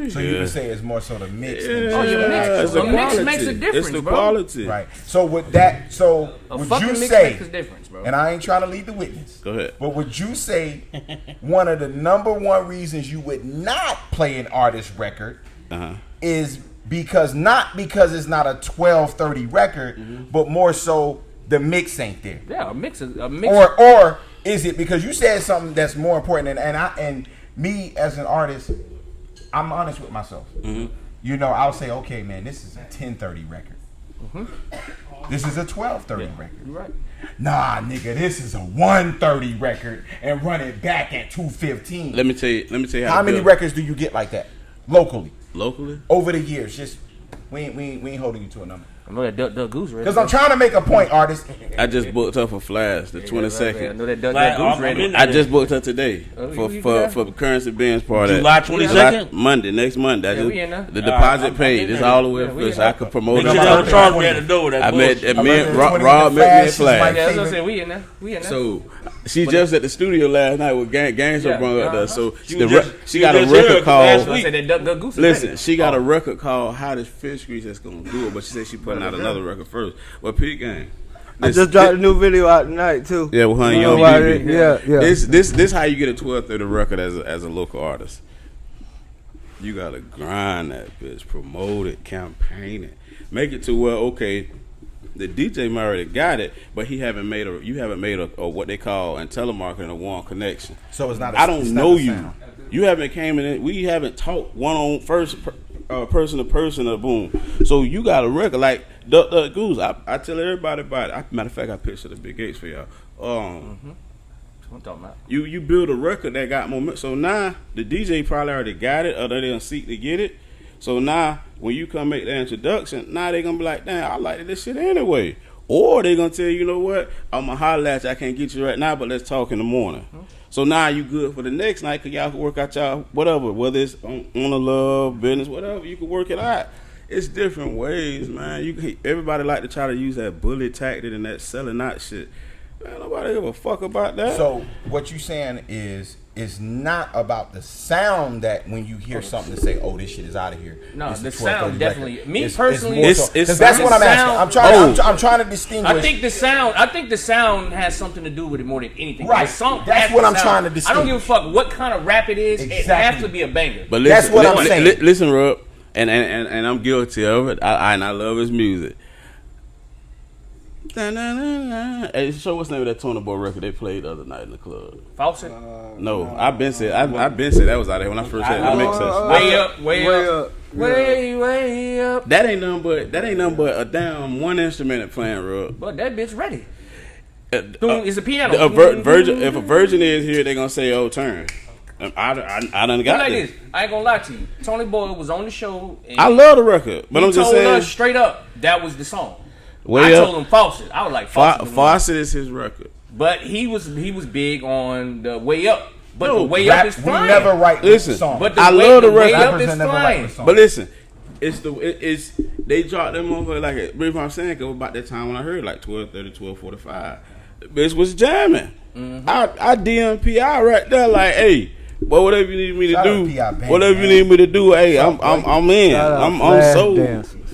So you would say it's more so the mix. The mix makes a difference, It's the bro. quality. Right. So with that, would you say, makes a difference, bro. and I ain't trying to lead the witness. Go ahead. But would you say one of the number one reasons you would not play an artist record is not because it's not a 12:30 record, but more so the mix ain't there? Yeah, a mix. Or is it because you said something that's more important? And me as an artist, I'm honest with myself. You know, I'll say, okay, man, this is a 10:30 record. This is a 12:30 record. Right. Nah, nigga, this is a 1:30 record and run it back at 2:15. Let me tell you how many records do you get like that locally? Over the years, just we ain't holding you to a number. I know that Doug Goose ready. Because I'm trying to make a point, artist. I just booked her for Flash, the 22nd. I know that Doug Goose ready. I just booked her today for the Currency Benz party. July 22nd? Next Monday. We in there. The deposit paid. It's all the way up so I could promote Make it. sure y'all charge me at the door. I met Rob met me at Flash. Yeah, I was gonna say we in there. So She just at the studio last night with Gangster brung up there. So she got a just record here called. last week. Listen, she got a record called Hottest Fish Grease that's gonna do it, but she said she putting out another record first. But Pete Gang. I just dropped a new video out tonight too. Yeah, with Honey Young BB. Yeah. This how you get a 1230 record as a local artist. You gotta grind that bitch, promote it, campaign it, make it to where okay, the DJ already got it, but you haven't made a what they call in telemarketing a warm connection. So it's not. I don't know you. Sound. You haven't came in. We haven't talked person to person or boom. So you got a record like the Goose. I tell everybody about it. Matter of fact, I picture the Big H for y'all. I'm talking about. You build a record that got momentum. So now the DJ probably already got it, or they didn't seek to get it. So now when you come make the introduction, now they gonna be like, damn, I like this shit anyway. Or they gonna tell you, you know what, I'm gonna holler at you. I can't get you right now, but let's talk in the morning. So now you good for the next night because y'all can work out y'all whatever, whether it's on the love, business, whatever, you can work it out. It's different ways, man. Everybody like to try to use that bully tactic and that selling out shit. Man, nobody give a fuck about that. So what you saying is it's not about the sound that when you hear something to say, oh, this shit is out of here. No, it's the sound definitely. Record. Me personally, because that's what I'm asking. I'm trying to distinguish. I think the sound has something to do with it more than anything. Right. That's what I'm trying to distinguish. I don't give a fuck what kind of rap it is. Exactly. It has to be a banger. But that's what I'm saying. Listen, Rob, and I'm guilty of it. I love his music. Hey, show what's the name of that Tony Boy record they played the other night in the club? Fawcett? No, I've been said that was out of here when I first had the mix session. Way up. That ain't nothing but a damn one instrument playing, Rob. But that bitch ready. It's a piano. If a virgin is here, they gonna say, "Oh, turn." I done got like this. I ain't gonna lie to you. Tony Boy was on the show. And I love the record, but I'm just saying. He told us straight up that was the song. I told him Fawcett. I was like, Fawcett is his record. But he was big on the Way Up. But the Way Up is flying. We never write the song. But I love the record. Way Up is flying. But listen, it's they dropped them over like a brief. I'm saying because about that time when I heard like 12:30, 12:45, the bitch was jamming. Mm-hmm. I DMPI right there like, hey. But whatever you need me to do, hey, I'm in. I'm sold.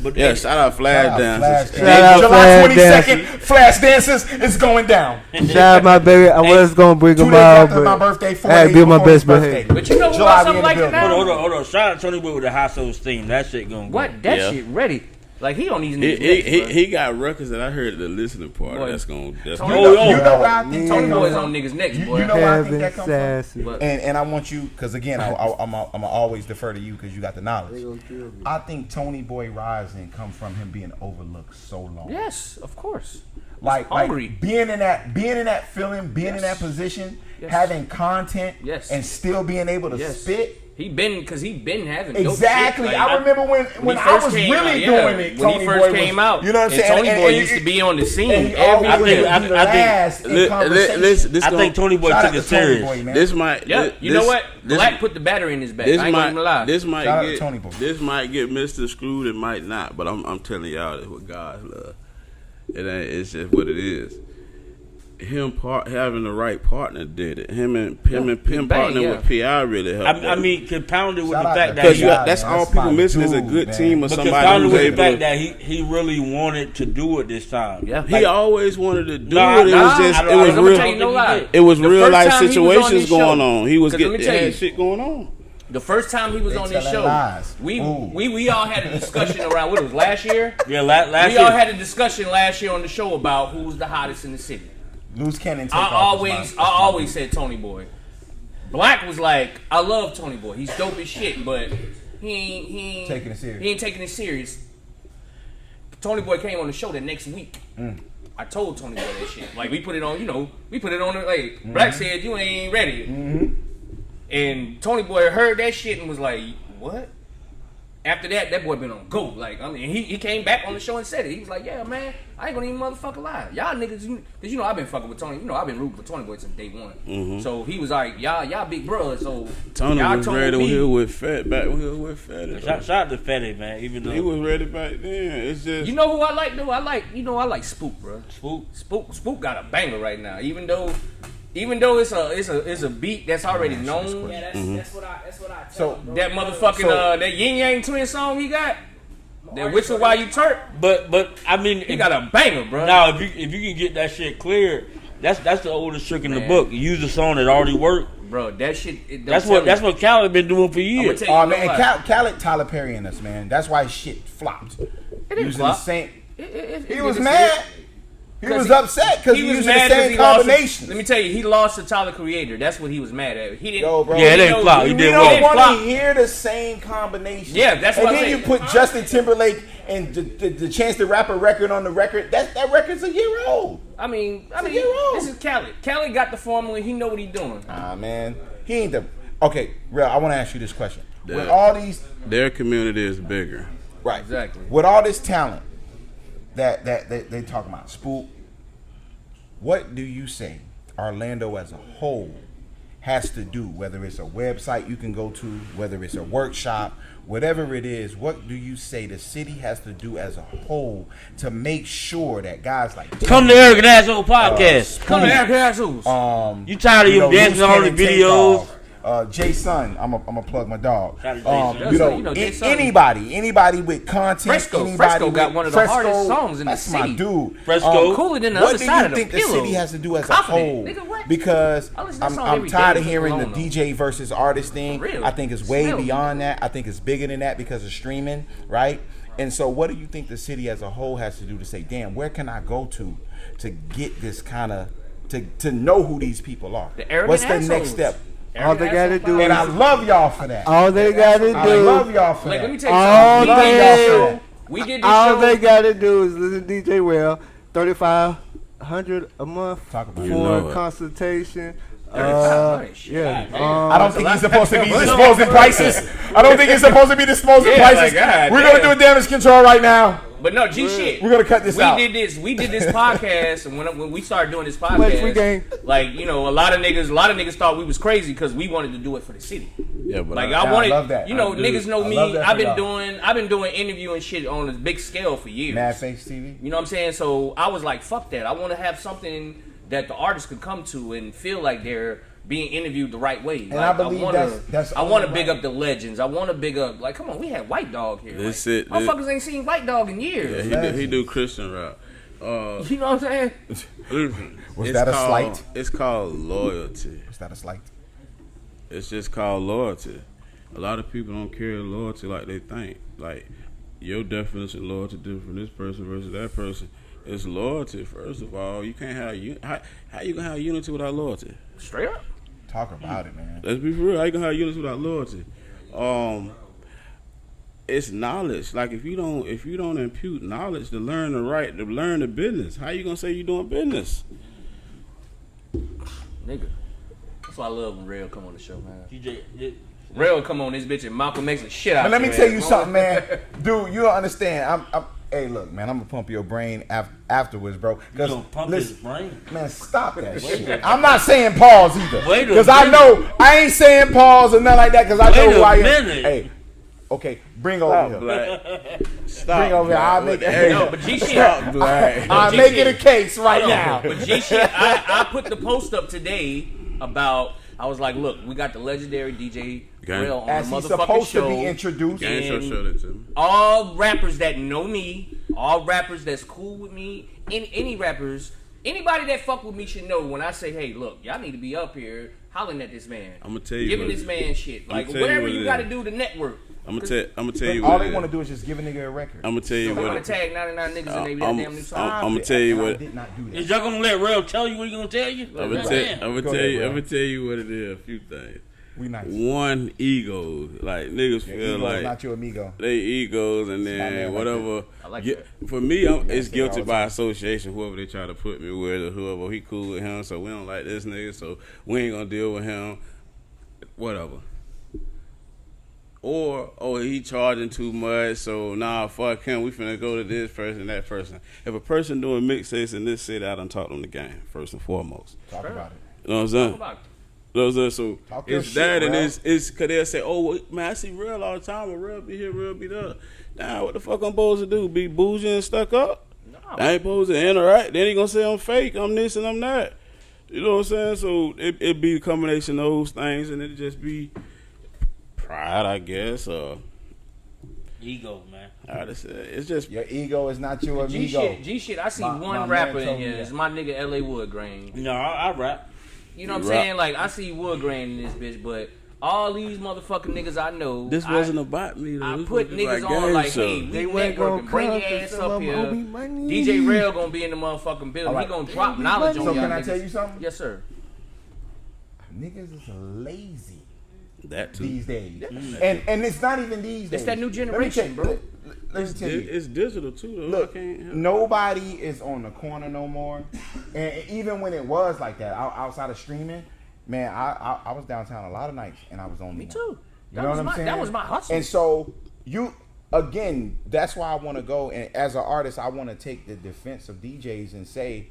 But yeah, shout out Flash Dancers. July 22nd, Flash Dancers is going down. Shout out my baby. I was gonna bring them out, but my birthday, I had to be my best behavior. But you know what? Something like that. Hold on. Shout out Tony Boy with the High Soul theme. That shit gonna go. What? That shit ready. Like he on these niggas. He got records that I heard at the listening part. Boy, that's going. You know where I think Tony Boy is on niggas' necks. Boy. You know where I think that comes from. And I want you because again I'm always defer to you because you got the knowledge. I think Tony Boy rising comes from him being overlooked so long. Yes, of course. Like being in that feeling, being in that position, having content, and still being able to spit. He been having exactly. Like, I remember when I was really doing it. When he first came out, you know what I'm saying. Tony Boy used to be on the scene. I think Tony Boy took it serious. This might. You know what? Black put the battery in his back. I ain't gonna lie. This might get Mr. Screwed. It might not. But I'm telling y'all, it's what God's love. It's just what it is. Him having the right partner did it. Him partnering with P.I. really helped. I mean, compounded with the fact that that's all people missing is a good team or somebody who's able. The fact that he really wanted to do it this time. Yeah, he always wanted to do it. It was real life situations going on. He was getting shit going on. The first time he was on this show, we all had a discussion around what it was last year. Yeah, last year. We all had a discussion last year on the show about who's the hottest in the city. Loose cannon. I always said Tony Boy. Black was like, I love Tony Boy. He's dope as shit, but he ain't taking it serious. He ain't taking it serious. Tony Boy came on the show the next week. I told Tony Boy that shit. Like we put it on, like Black said you ain't ready. And Tony Boy heard that shit and was like, what? After that boy been on go. Like, I mean, he came back on the show and said it. He was like, yeah, man, I ain't gonna even motherfucker lie. Y'all niggas, because I've been fucking with Tony. I've been rooting for Tony Boy since day one. So he was like, y'all big brothers. So Tony y'all was ready when he was with Fat back when he was with Fatty. Shout out to Fatty, man. Even though he was ready back then. It's just who I like though. I like Spook, bro. Spook got a banger right now. Even though even though it's a beat that's already known. Yeah, that's what I So that motherfucking that Yin Yang Twin song he got, that Whistle While You Turk. But I mean, He got a banger, bro. now if you can get that shit cleared, that's the oldest trick in the book. You use a song that already worked. Bro, that shit. That's what Khaled been doing for years. Oh man, Khaled Tyler Perry in us, man. That's why shit flopped. It didn't Using flop. the same. It He was did mad. He was upset because he was using the mad 'cause same he lost combination. Let me tell you, he lost to Tyler Creator. That's what he was mad at. He didn't. Yo, bro. Yeah, it ain't flop. He We did don't well. want to hear the same combination. Yeah, that's and what I'm then saying. you put Justin Timberlake and the Chance the Rapper record on the record. That record's a year old. I mean, year old. this is Khaled. Khaled got the formula. He know what he doing. Man, he ain't the. Okay, Rell, I want to ask you this question. Yeah. With all these, Their community is bigger. right? Exactly. With all this talent that they talk about, Spook. What do you say Orlando as a whole has to do? Whether it's a website you can go to, whether it's a workshop, whatever it is, what do you say the city has to do as a whole to make sure that guys like Come to Eric and Asshole Podcast. Come to Eric Castles. You tired of you dancing on the videos? Jason, I'm gonna plug my dog. Shout out to Jason. You know, Jason. anybody with content. Fresco got one of the hardest songs in the That's my city. dude. Fresco. Cooler than the What other do side you of the think the pillow. city has to do as Confident. a whole? Nigga, what? Because I listen to that I'm song every tired day of from hearing the Cologne, DJ versus artist thing. For real. I think it's way Smell beyond that. I think it's bigger than that because of streaming, right? And so, what do you think the city as a whole has to do to say, damn, where can I go to get this kind of to know who these people are? The arrogant What's the assholes. next step? All they gotta do And is I love y'all for that. all they gotta I do. love y'all for Like, that. let me tell you All something. they We did this all show. they gotta do is listen to DJ Rell, $3,500 a month Talk about for it. You know it. consultation. Yeah. I don't think he's supposed to be disclosing prices. I don't think he's supposed to be disclosing Yeah, prices. like, God We're gonna do damn. a damage control right now. But no, G shit. We're gonna cut this out. We did this podcast, and when we started doing this Much free podcast, game. like, you know, a lot of niggas thought we was crazy because we wanted to do it for the city. Yeah, but Like I I wanted, love that. you know, I do. niggas know I me. love that I've for been doing interviewing shit on a big scale for years. Mad Face TV. You know what I'm saying? So I was like, fuck that. I want to have something that the artists could come to and feel like they're being interviewed the right way. And I believe that's I want to only big right. up the legends. I want to big up, like, come on, we had White Dog here. This like, it. Motherfuckers ain't seen White Dog in years. Yeah, he do Christian rap. You know what I'm saying? Was It's that a called- slight? It's called loyalty. Is that a slight? It's just called loyalty. A lot of people don't carry loyalty like they think. Like, your definition of loyalty different from this person versus that person. It's loyalty, first of all. You can't have how you gonna have unity without loyalty? Straight up. Talk about it, man. Let's be for real. How you gonna have unity without loyalty? It's knowledge. Like, if you don't impute knowledge to learn the business, how you gonna say you doing business? Nigga. That's why I love when Rell come on the show, man. DJ, Rell come on this bitch and Malcolm makes the shit out But of let me your tell ass. you something, man. Dude, you don't understand. Hey, look, man, I'm gonna pump your brain afterwards, bro. you gonna pump his brain? Man, stop that shit. I'm not saying pause either. Wait a Because I minute. know I ain't saying pause or nothing like that because I know Wait who a I am. minute. Hey, okay, bring over here. Black. Stop. Bring over here. I'll make it. No, but G shit. Stop, Black. I'm G making shit. a case right Hold on. now. But G shit, I put the post up today about, I was like, look, we got the legendary DJ Okay. Rell on As the he's motherfucking supposed show. to be introduced. Game show And showed it to me. all rappers that know me, all rappers that's cool with me, any rappers, anybody that fuck with me should know when I say, hey, look, y'all need to be up here hollering at this man. I'm gonna tell you giving what this it- man shit. I'ma Like, tell you whatever what you it got to is. do to network. I'm gonna tell you All what they it want to is. do is just give a nigga a record. I'm gonna tell you So they what want to it, tag 99 niggas in their I'm- damn new song. I'm gonna tell you I what. did not do that. Is y'all gonna let Rell tell you what he gonna tell you? I'm gonna Like, tell damn. Go ahead, bro. I'm gonna tell you what it is. A few things. We nice. One, ego. Like, niggas Your feel ego is like not your amigo. they egos, and my man then right whatever. I like Yeah, that. for me, it's say it all guilty the by time. association. Whoever they try to put me with, or whoever, he cool with him, so we don't like this nigga, so we ain't gonna deal with him. Whatever. Or, oh, he charging too much, so nah, fuck him. We finna go to this person, that person. If a person doing mixtapes in this city, I done taught them the game first and foremost. Talk about it. You know what I'm saying? About it. You know what I'm saying? So Talk your it's shit, that, and Rell. it's cause they'll say, oh well, man, I see Rell all the time, but Rell be here, Rell be there. Now what the fuck I'm supposed to do? Be bougie and stuck up? No. I ain't supposed to interact. Then he gonna say I'm fake, I'm this and I'm that. You know what I'm saying? So it be a combination of those things, and it just be pride, I guess. Ego, man. It's just Your ego is not your amigo. G shit. I see My one rapper man told in me here. that. It's my nigga L.A. Woodgrain. No, I rap. You know what I'm saying? Like I see Woodgrain in this bitch, but all these motherfucking niggas I know. this wasn't about me. Though. I This put was niggas like on game like, show. hey, we They wasn't gonna networking. Bring come your ass to up some here. owe me money. DJ Rell gonna be in the motherfucking building. All right. He gonna drop knowledge on So y'all can I niggas. tell you something? Yes, sir. Niggas is lazy That too. these days, and it's not even these days. It's that new Let me generation, tell- bro. Let me tell you. It's digital too, though. Look, I can't help it. nobody is on the corner no more. And even when it was like that, outside of streaming, man, I was downtown a lot of nights, and I was on Me the too. You That know was what I'm my- saying? that was my hustle. And so again, that's why I want to go. And as an artist, I want to take the defense of DJs and say,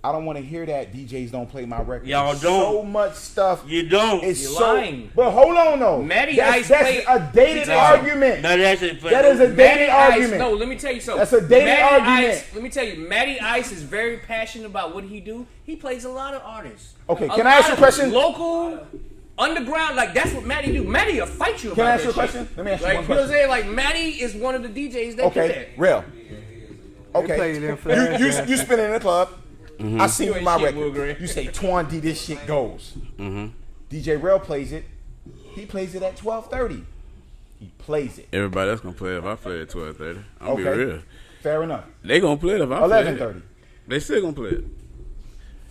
I don't want to hear that DJs don't play my record. Y'all There's don't. so much stuff. You don't. It's You're so. lying. But hold on, though. Matty that's Ice that's played- a dated No. argument. No, that's it. That is a dated argument. No, let me tell you something. That's a dated Matty argument. Ice, let me tell you, Matty Ice is very passionate about what he do. He plays a lot of artists. Okay, A can I ask lot you a of question? Local, underground, like that's what Matty do. Matty will fight you about Can I ask that you a shit. question? Let me ask you Like, one you know what I'm question. saying? Like Matty is one of the DJs that do Okay, that. real. They play it in Okay, flash, you man. spinning in the club. I seen You you ain't my shit, record. Woodgrain. You say Twan D, this shit goes. DJ Rell plays it. He plays it at 12:30. He plays it. Everybody else gonna play it if I play at 12:30. I'll be Okay. real. Fair enough. They gonna play it if I play it. 11:30. They still gonna play it.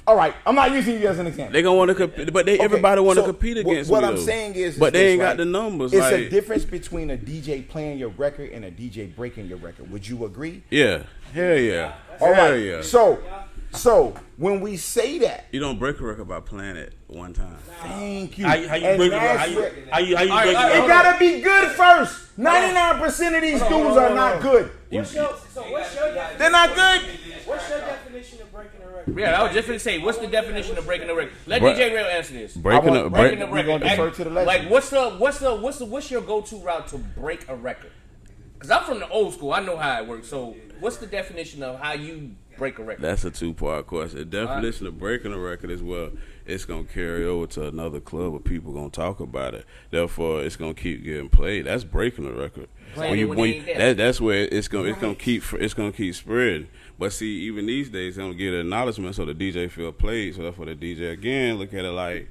All right, I'm not using you as an example. They gonna want to compete, but everybody want to so compete against what me. I'm though. saying is but they this, ain't got right? the numbers. It's like, a difference between a DJ playing your record and a DJ breaking your record. Would you agree? Yeah, hell yeah, All hell right. yeah. So when we say that, You don't break a record by playing it one time. thank you. How you And break it? that's How you where- break It it? gotta be good first. 99% of these dudes are not good. What's your definition? They're not good. What's your definition of breaking a record? Yeah, I was just gonna say, what's the definition of breaking the record? Let Break- DJ Rell answer this. Breaking a Breaking the break. We're gonna defer Act- to the legend. Like, what's your go-to route to break a record? Because I'm from the old school, I know how it works. So, what's the definition of how you break a record? That's a 2-part question. The definition of breaking a record is, well, it's gonna carry over to another club where people gonna talk about it. Therefore, it's gonna keep getting played. That's breaking a record. Playing it when they ain't there. That's where it's gonna keep spreading. But see, even these days, they don't get acknowledgement, so the DJ feel played. So therefore, the DJ again look at it like,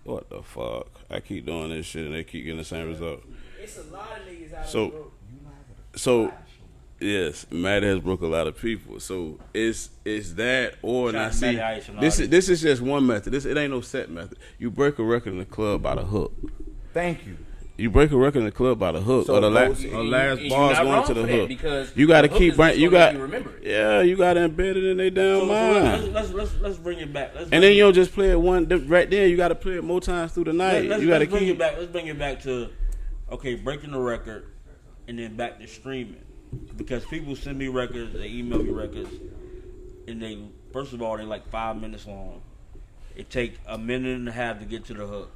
what the fuck? I keep doing this shit, and they keep getting the same result. It's a lot of niggas out So- of the road. So, yes, Matty has broke a lot of people. So it's that or Shout out not. to See, Matty Ice and all this that. is just one method. It ain't no set method. You break a record in the club by the hook. Thank you. You break a record in the club by the hook, So or the those- last you're bars not going wrong to the for that, hook. because You got to the hook keep is bring. what's You gonna got make you remember it. yeah. You got to embed it in their damn So mind. let's bring it back. And then you don't just play it right there. You got to play it more times through the night. Let's You got to bring it keep. back. Let's bring it back to breaking the record, and then back to streaming. Because people send me records, they email me records, and they first of all they like 5 minutes long. It takes a minute and a half to get to the hook.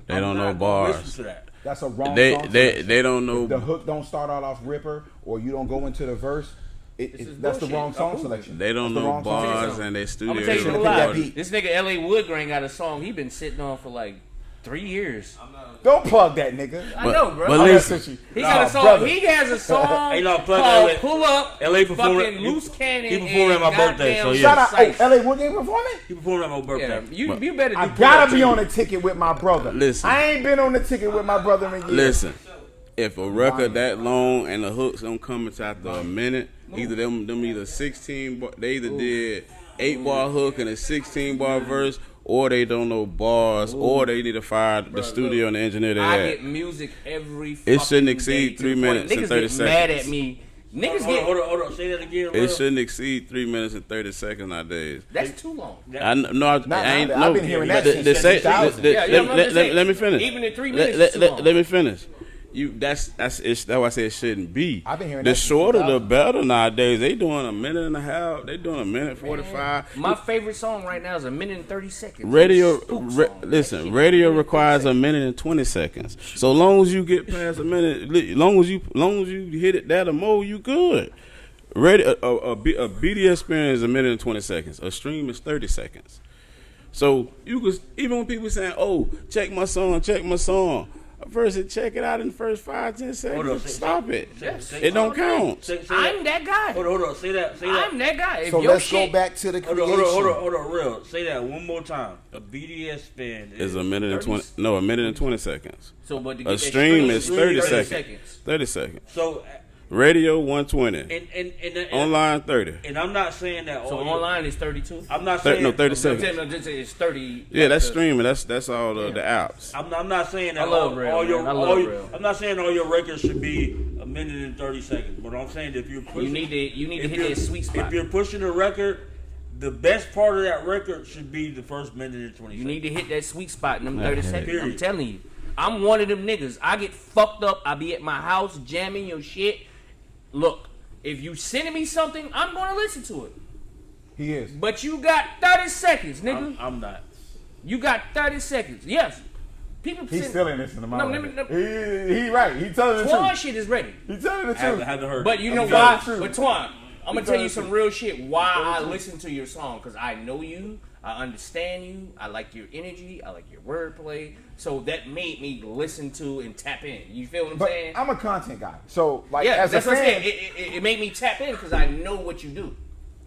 They don't know I'm not gonna bars. Listen to that. That's a wrong They song they selection. they don't know. If the hook don't start out off ripper, or you don't go into the verse, is that's the bullshit. wrong song Approve it. selection. They don't That's the know wrong song bars selection. and they I'm studio. gonna tell you Should've no picked that lie. beat. This nigga L.A. Woodgrain got a song he been sitting on for like 3 years. Don't plug that nigga. I know, bro. but I'm listen, messing with you. He got a song. brother. He has a song Hey, no, plug called LA. "Pull Up." LA performed fucking it- loose cannon. he performed at my and birthday, so goddamn yeah. Shout out, Sight. LA Wood Game performing? He performed at my birthday. Yeah, you better. Do I Pull gotta Up be too. on a ticket with my brother. Listen. I ain't been on the ticket with my brother in years. listen. If a record that long and the hooks don't come into after a minute, either them either 16 bar, they either did 8-bar hook and a 16-bar verse, or they don't know bars, or they need to fire the studio and the engineer they I had. get music every. It fucking shouldn't day exceed to 3 the point minutes and niggas 30 get mad seconds. at me. Niggas Hold get. on. Say that again. It Real. shouldn't exceed 3 minutes and 30 seconds nowadays. That's too long. I ain't. I've No, been hearing but that since say- 2000. let me finish. Even in 3 Let- minutes, let- it's too let- long. let me finish. That's why I say it shouldn't be. I've been hearing the that since shorter the 2000. better nowadays. They doing a minute and a half. They doing a minute 45. My favorite song right now is 1:30. Radio, Spook song. That listen. shit Radio is requires a minute and 20 seconds. So long as you get past a minute, long as you hit it that or more, you good. Radio, a BD experience is a minute and 20 seconds. A stream is 30 seconds. So you could, even when people saying, "Oh, check my song," a person check it out in the first 5-10 seconds. Stop it. It don't count. I'm that guy. Hold on. Say that. I'm that guy. If So your let's go back to the creation. Hold on, real. Say that one more time. A BDS spin is a minute and 20. No, a minute and 20 seconds. So, but to A get stream that is 30 seconds. 30 seconds. So, Radio 120. and Online 30. And I'm not saying that. So online is 32. I'm not saying 30 seconds. It's 30. Yeah, that's streaming. That's all the apps. I'm not saying that I love Rell, Rell. I'm not saying all your records should be a minute and 30 seconds. But I'm saying if you're pushing, you need to hit that sweet spot. If you're pushing a record, the best part of that record should be the first minute and 20 seconds. You need to hit that sweet spot in them 30 seconds. Period. I'm telling you. I'm one of them niggas. I get fucked up. I be at my house jamming your shit. Look, if you sending me something, I'm going to listen to it. He is. But you got 30 seconds, nigga. I'm not. You got 30 seconds. Yes. People He's still in this in the moment. No. He right. He telling the Twan truth. shit is ready. He telling the I truth. haven't heard. But you know why? But Twan, I'm going to tell you some real shit why I listen to your song. Because I know you. I understand you. I like your energy. I like your wordplay. So that made me listen to and tap in. You feel what I'm saying? I'm a content guy. So, like, Yeah, as that's a what I'm fan, saying. It made me tap in because I know what you do.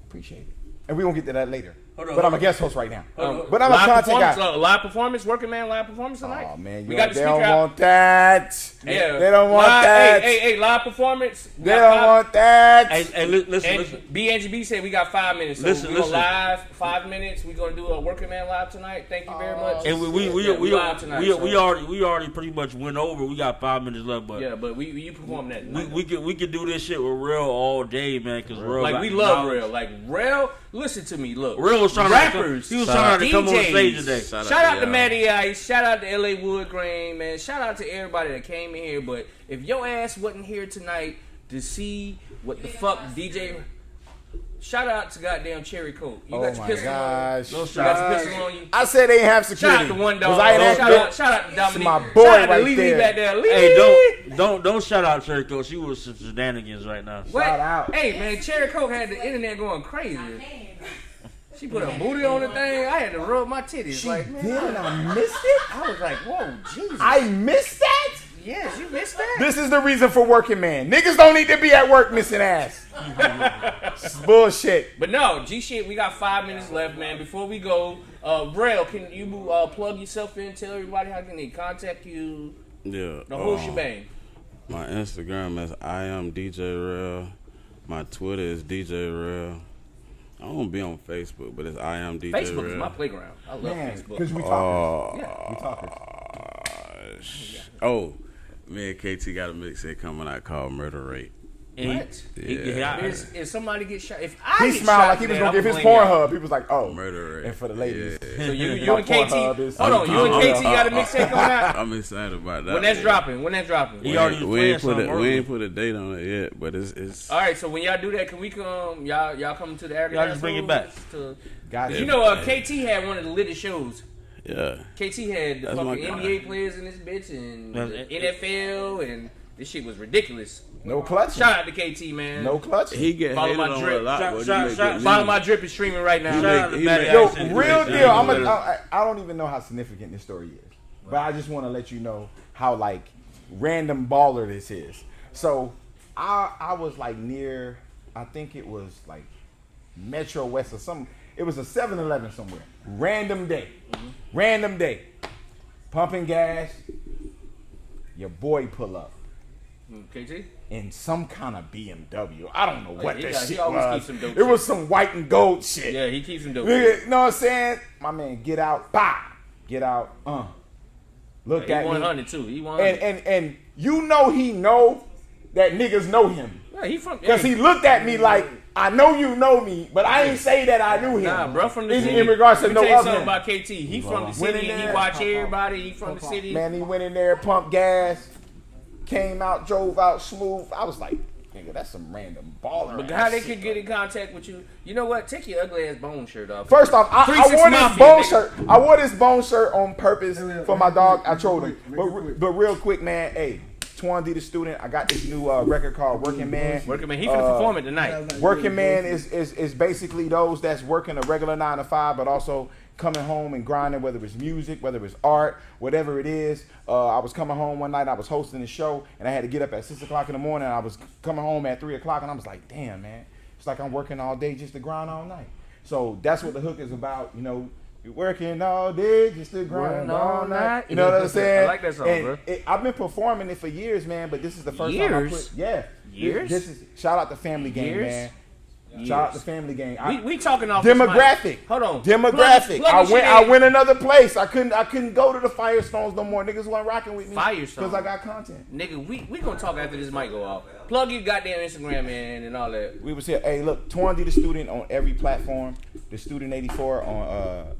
appreciate it. And we're going to get to that later. Hold on, But I'm hold a on. guest host right now. on. But I'm a Live content guy. live performance, working man, live performance tonight. Oh, man. we got the they speaker don't out. want that. Yeah, They don't want live, that. Hey, live performance. They don't want that. Hey, listen. And BNGB said we got 5 minutes. So Listen, we're gonna listen. live 5 minutes. We're gonna do a working man live tonight. Thank you very much. And we live tonight, we so. already pretty much went over. We got 5 minutes left, but Yeah, but you perform that tonight. we could do this shit with Rell all day, man. Cause Rell like got we love knowledge. Rell. Like Rell, listen to me. Look, Rell was trying rappers. to come on DJs. stage today. Shout out to Matty Ice. Shout out to LA Wood Grain, man. Shout out to everybody that came in here. But if your ass wasn't here tonight to see what the fuck DJ. Shout out to goddamn Cherry Coke. You got your pistol gosh. on you. You got your pistol on you. I said they ain't have security. Shout out to One Dog. Was I in that Shout out to Dominique. my boy shout out right to Lee there. back there. Lee. Hey, don't shout out Cherry Coke. She was some shenanigans right now. What? Shout out. Hey man, Cherry Coke had the internet going crazy. She put her booty on the thing. I had to rub my titties. She like, man, did and I missed it? I was like, whoa, Jesus. I missed that? Yes, you missed that. This is the reason for working man. Niggas don't need to be at work missing ass. It's bullshit. But no, G shit, we got 5 minutes left, man. Before we go, Rell, can you plug yourself in? Tell everybody how can they contact you? Yeah. The whole shebang. My Instagram is I am DJ Rell. My Twitter is DJ Rell. I don't be on Facebook, but it's I am DJ Facebook Rell. is my playground. I love Facebook. Because we talking. Yeah, we talking. Oh, me and KT got a mixtape coming out called Murder Rate. What? Yeah. If somebody gets shot, if I He get smiled shot, like he was man, going to I'm give his blame y'all. Pornhub. He was like, oh. Murder Rate. And for the ladies. Yeah. So you My and KT, Pornhub is- hold on, you and KT got a mixtape coming out? I'm excited about that. When that's dropping? When that's dropping? He already we playing ain't put something we early. ain't put a date on it yet, but it's All right, so when y'all do that, can we come? Y'all come to the Arrogant Y'all just bring it back. Got You it. know, KT had one of the littest shows. yeah. KT had the That's my fucking guy. NBA players in this bitch and That's the it. NFL, and this shit was ridiculous. No clutching. Shout out to KT, man. No clutching. He get Follow hated my on drip. a lot, Shout- but shout- he make shout- good Follow music. my drip is streaming right now. Shout out to he Matty make- Yo, Ice and- real and- deal. and- I don't even know how significant this story is, but I just want to let you know how like random baller this is. So I was like near, I think it was like Metro West or something. It was a 7-Eleven somewhere. Random day, random day. Pumping gas. Your boy pull up KT? in some kind of BMW. I don't know what he that got- he shit always was. keeps some dope It was shit. some white and gold shit. Yeah, he keeps them dope. Nigga, you know what I'm saying? My man, get out, bah, get out, look He at me, 100 too. He 100. and you know he know that niggas know him, Yeah, he from. cause he looked at me like I know you know me, but I ain't say that I knew him. Nah, bro, from the in, city. in regards to Let me no tell you of something him. about KT. He from the Went city in and he there, watch everybody. He from the city. Man, he went in there, pumped gas, came out, drove out smooth. I was like, nigga, that's some random baller. But ass how they shit, could get in contact with you? You know what? Take your ugly ass bone shirt off. First off, I 3-6 wore this Mafia, bone nigga. shirt. I wore this bone shirt on purpose for my dog. I trolled him. But real quick, man, hey, Twan D the student. I got this new record called Working Man. Working man, he finna perform it tonight. Working Man is basically those that's working a regular 9 to 5, but also coming home and grinding, whether it's music, whether it's art, whatever it is. I was coming home one night, I was hosting the show, and I had to get up at 6 o'clock in the morning. I was coming home at 3 o'clock, and I was like, damn, man. It's like I'm working all day just to grind all night. So that's what the hook is about, you know. You're working all day just to grind all night. You know what I'm saying? I like that song, bro. I've been performing it for years, man, but this is the first time I put... Yeah. Years? This is, shout out to Family Game, man. Shout out to Family Game. We talking off demographic. Hold on. Demographic. Plug I went another place. I couldn't go to the Firestones no more. Niggas weren't rocking with me. Firestone. Because I got content. Nigga, we gonna talk after this mic go off. Plug your goddamn Instagram, man, and all that. We was here. Hey, look, Torn D the Student on every platform. The Student 84 on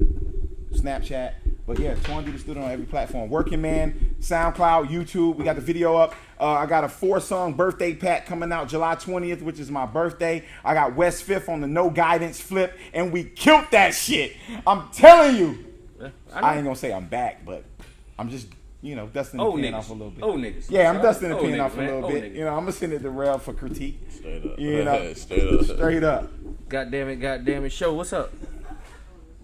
Snapchat. But yeah, Torn D the Student on every platform. Working Man, SoundCloud, YouTube. We got the video up. I got a 4-song birthday pack coming out July 20th, which is my birthday. I got West 5th on the No Guidance flip, and we killed that shit. I'm telling you. I ain't gonna say I'm back, but I'm just, you know, dusting the pen off a little bit. Niggas. Yeah, I'm dusting the pen off a man. little bit. Niggas. You know, I'm gonna send it to Rell for critique. Straight up. You know, Straight up. God damn it. Show, what's up?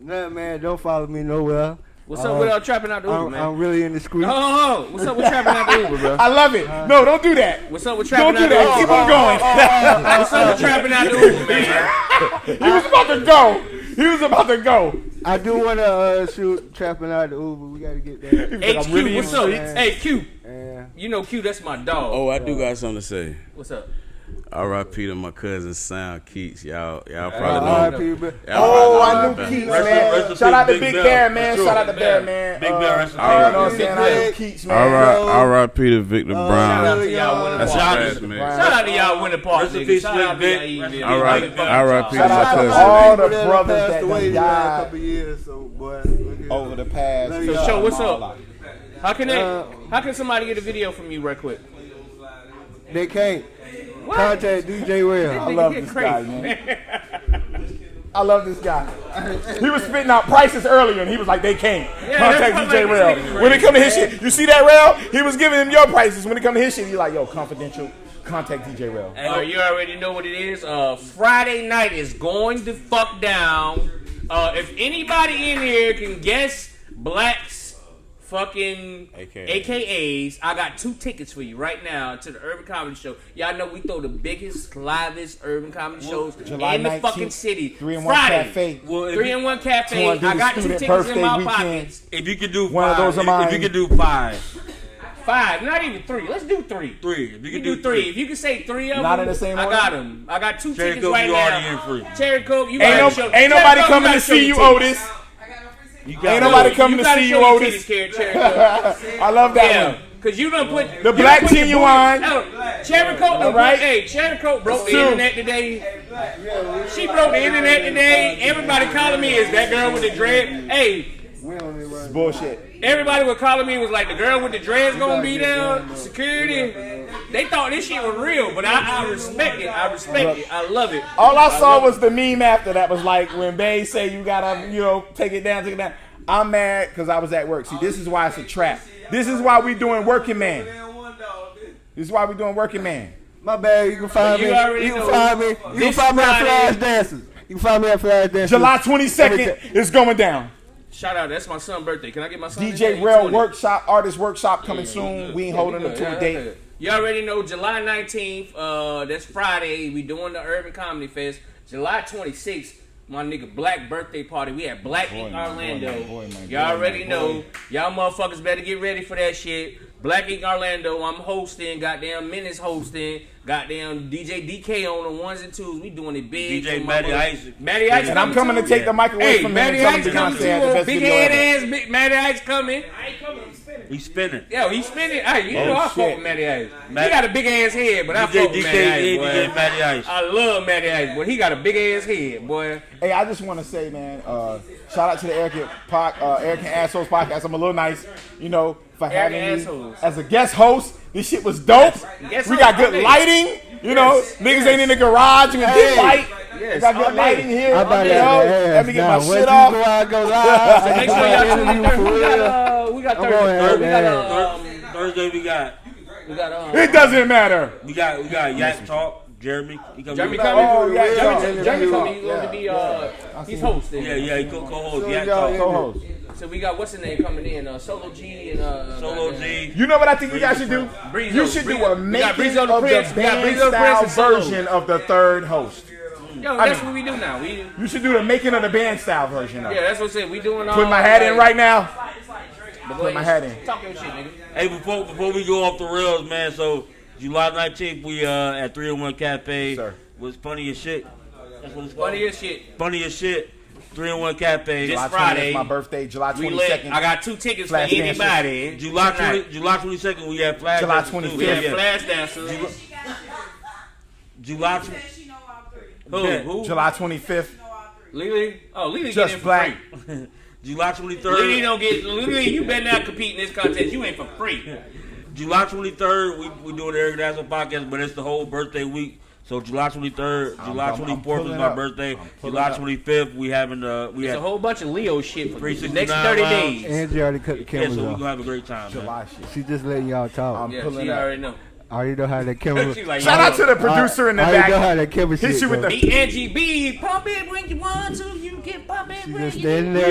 Nah, man, don't follow me nowhere. What's up with trapping out the Uber, man? I'm really in the street. Oh, what's up with trapping out the Uber, bro? I love it. No, don't do that. What's up with trapping Don't do out the that. Uber? Keep on going. What's up with trapping out the Uber, man? He was about to go. He was about to go. I do want to shoot trapping out the Uber. We got to get that. Hey, I'm Q, really what's in up? the Hey, Q. Yeah. You know Q, that's my dog. Oh, I do got something to say. What's up? R.I.P. to my cousin Sound Keats. Y'all probably know. Oh, I knew better. Keats, Rest man. in Shout out to peace, Big Big Bear, Bear. man. Sure. Shout out to Bear, man. Big Bear, rest in You know what I'm peace. saying? I knew Keats, man. R.I.P. to Victor Shout Brown. out to y'all winning That's party. bad, man. Shout out to y'all winning party, Rest in nigga. peace, Shout out to Big y'all Vic. eating. R.I.P. to Shout my out to cousin. all the People brothers passed that away done the last died couple years, so boy. over the past. So, So, show, what's all up? How can somebody get a video from you right quick? They can't. What? Contact DJ Rell. I love this guy, man. I love this guy. He was spitting out prices earlier, and he was like, they can't. Contact DJ Rell. When it come to his shit, you see that, Rell? He was giving him your prices. When it come to his shit, he's like, yo, confidential. Contact DJ Rell. You already know what it is. Friday night is going to fuck down. If anybody in here can guess Black's fucking AKAs, I got 2 tickets for you right now to the Urban Comedy Show. Y'all know we throw the biggest, livest urban comedy shows July in the 19th, fucking city. 3 in 1 Friday. Cafe. Well, 3 in 1 Cafe. Torn D I got 2 Student tickets in my birthday pockets. If you could do One of five, those are mine. if you could do 5, 5, not even 3. Let's do 3. 3. If you You could do 3. If you can say 3 of them, Not in the same I order? got them. I got 2 Cherry tickets Coke, right you already now. in free. Cherry Coke, you Ain't, gotta show. ain't Cherry nobody Coke, coming to gotta show see your you, titties. Otis. You Ain't got nobody coming to gotta see show you, your Otis. titties, Cherry Coke. I love that one. Cause you done put The you black done put your genuine. booty- Cherry Coke, All right. Hey, Cherry Coke broke the True. internet today. She broke the internet today. Everybody calling me is that girl with the dread. Hey, It's bullshit. everybody was calling me was like the girl with the dreads gonna be there. Security. They thought this shit was real, but I respect it. I respect it. I love it. All I saw was the meme after that was like when Bay say you gotta, take it down, take it down. I'm mad because I was at work. See, this is why it's a trap. This is why we doing Working Man. This is why we doing Working Man. My bad. You can find You me. already You can know. find me. You can This find me at Friday- Flash Dances. You can find me at Flash Dances. July 22nd is going down. Shout out, that's my son's birthday. Can I get my son? DJ Rell Workshop, Artist Workshop coming soon. We ain't holding them to a date. You already know July 19th, that's Friday. We doing the Urban Comedy Fest. July 26th, my nigga Black birthday party. We at Black Ink Orlando. Y'all already know. Y'all motherfuckers better get ready for that shit. Black Ink Orlando, I'm hosting. Goddamn Menace hosting. Goddamn DJ DK on the 1s and 2s. We doing it big. DJ for Matty my- Ice. Matty Ice And I'm coming to too. take the mic away Hey, from him. Matty and tell him Ice to coming say the too. best Big video head ever. ass, big Matty Ice coming. I ain't coming, I'm spinning. He's spinning. Yo, he spinning. Hey, you know I fuck shit. with Matty Ice. He Matt- got a big ass head, but I DJ fuck with Matty Ice, DK, boy. DJ Matty Ice. I love Matty Ice, boy. He got a big ass head, boy. Hey, I just want to say, man, shout out to the Eric and Assholes podcast. I'm a little nice, for having and me Assholes. as a guest host. This shit was dope. Guest We host got good all day. lighting. Niggas ain't in the garage with big light. Yes, We got all good day. lighting here. I'm about Let me get my When shit you off. go out, go live. Make sure y'all tune in Thursday. We got I'm going Thursday. ahead, Thursday we got We got It doesn't matter. we got Yak Talk. Jeremy. Jeremy coming. Oh, yeah, Jeremy coming. He's going to be. He's hosting. Yeah, he co-host. Co-host. So we got what's his name coming in? Solo G and Solo G. You know what I think you guys should do? You should do a making of the band style version of the third host. Yo, that's what we do now. You should do the making of the band style version of it. Yeah, that's what I said. We doing all. Put my hat in right now. Put my hat in. Talk your shit, nigga. Hey, before we go off the rails, man. So July 19th, we at 301 Cafe. Sir. Was funny as shit. That's what it's called. Funny as shit. Funny as shit. 301 Cafe. This July Friday. 20th, my birthday, July We lit. 22nd. I got 2 tickets Flash for anybody. July 22nd, we have Flash. July Dancers, 25th. too. We have Yeah. Flash Dancers. July. She know all 3. Who? July 25th. Lily? Oh, Lily Just get in black. for free. July Lily 23rd. don't get. Lily, you better not compete in this contest. You ain't for free. July 23rd, we doing the Eric Dazzle podcast, but it's the whole birthday week. So July 23rd, July 24th is my birthday. July 25th, we having we There's have a whole bunch of Leo shit for the 369 next 30 rounds. days. Angie already cut the Yeah, cameras so we off. gonna have a great time. Man. July shit. She just letting y'all talk. I'm Yeah, pulling she up. already know. I already know how that camera. She's like, Shout out to the producer in the I already know how back. that camera Hit shit you with go. the Meet Angie B. Pump it when you want to. You can pump it She when just you standing there.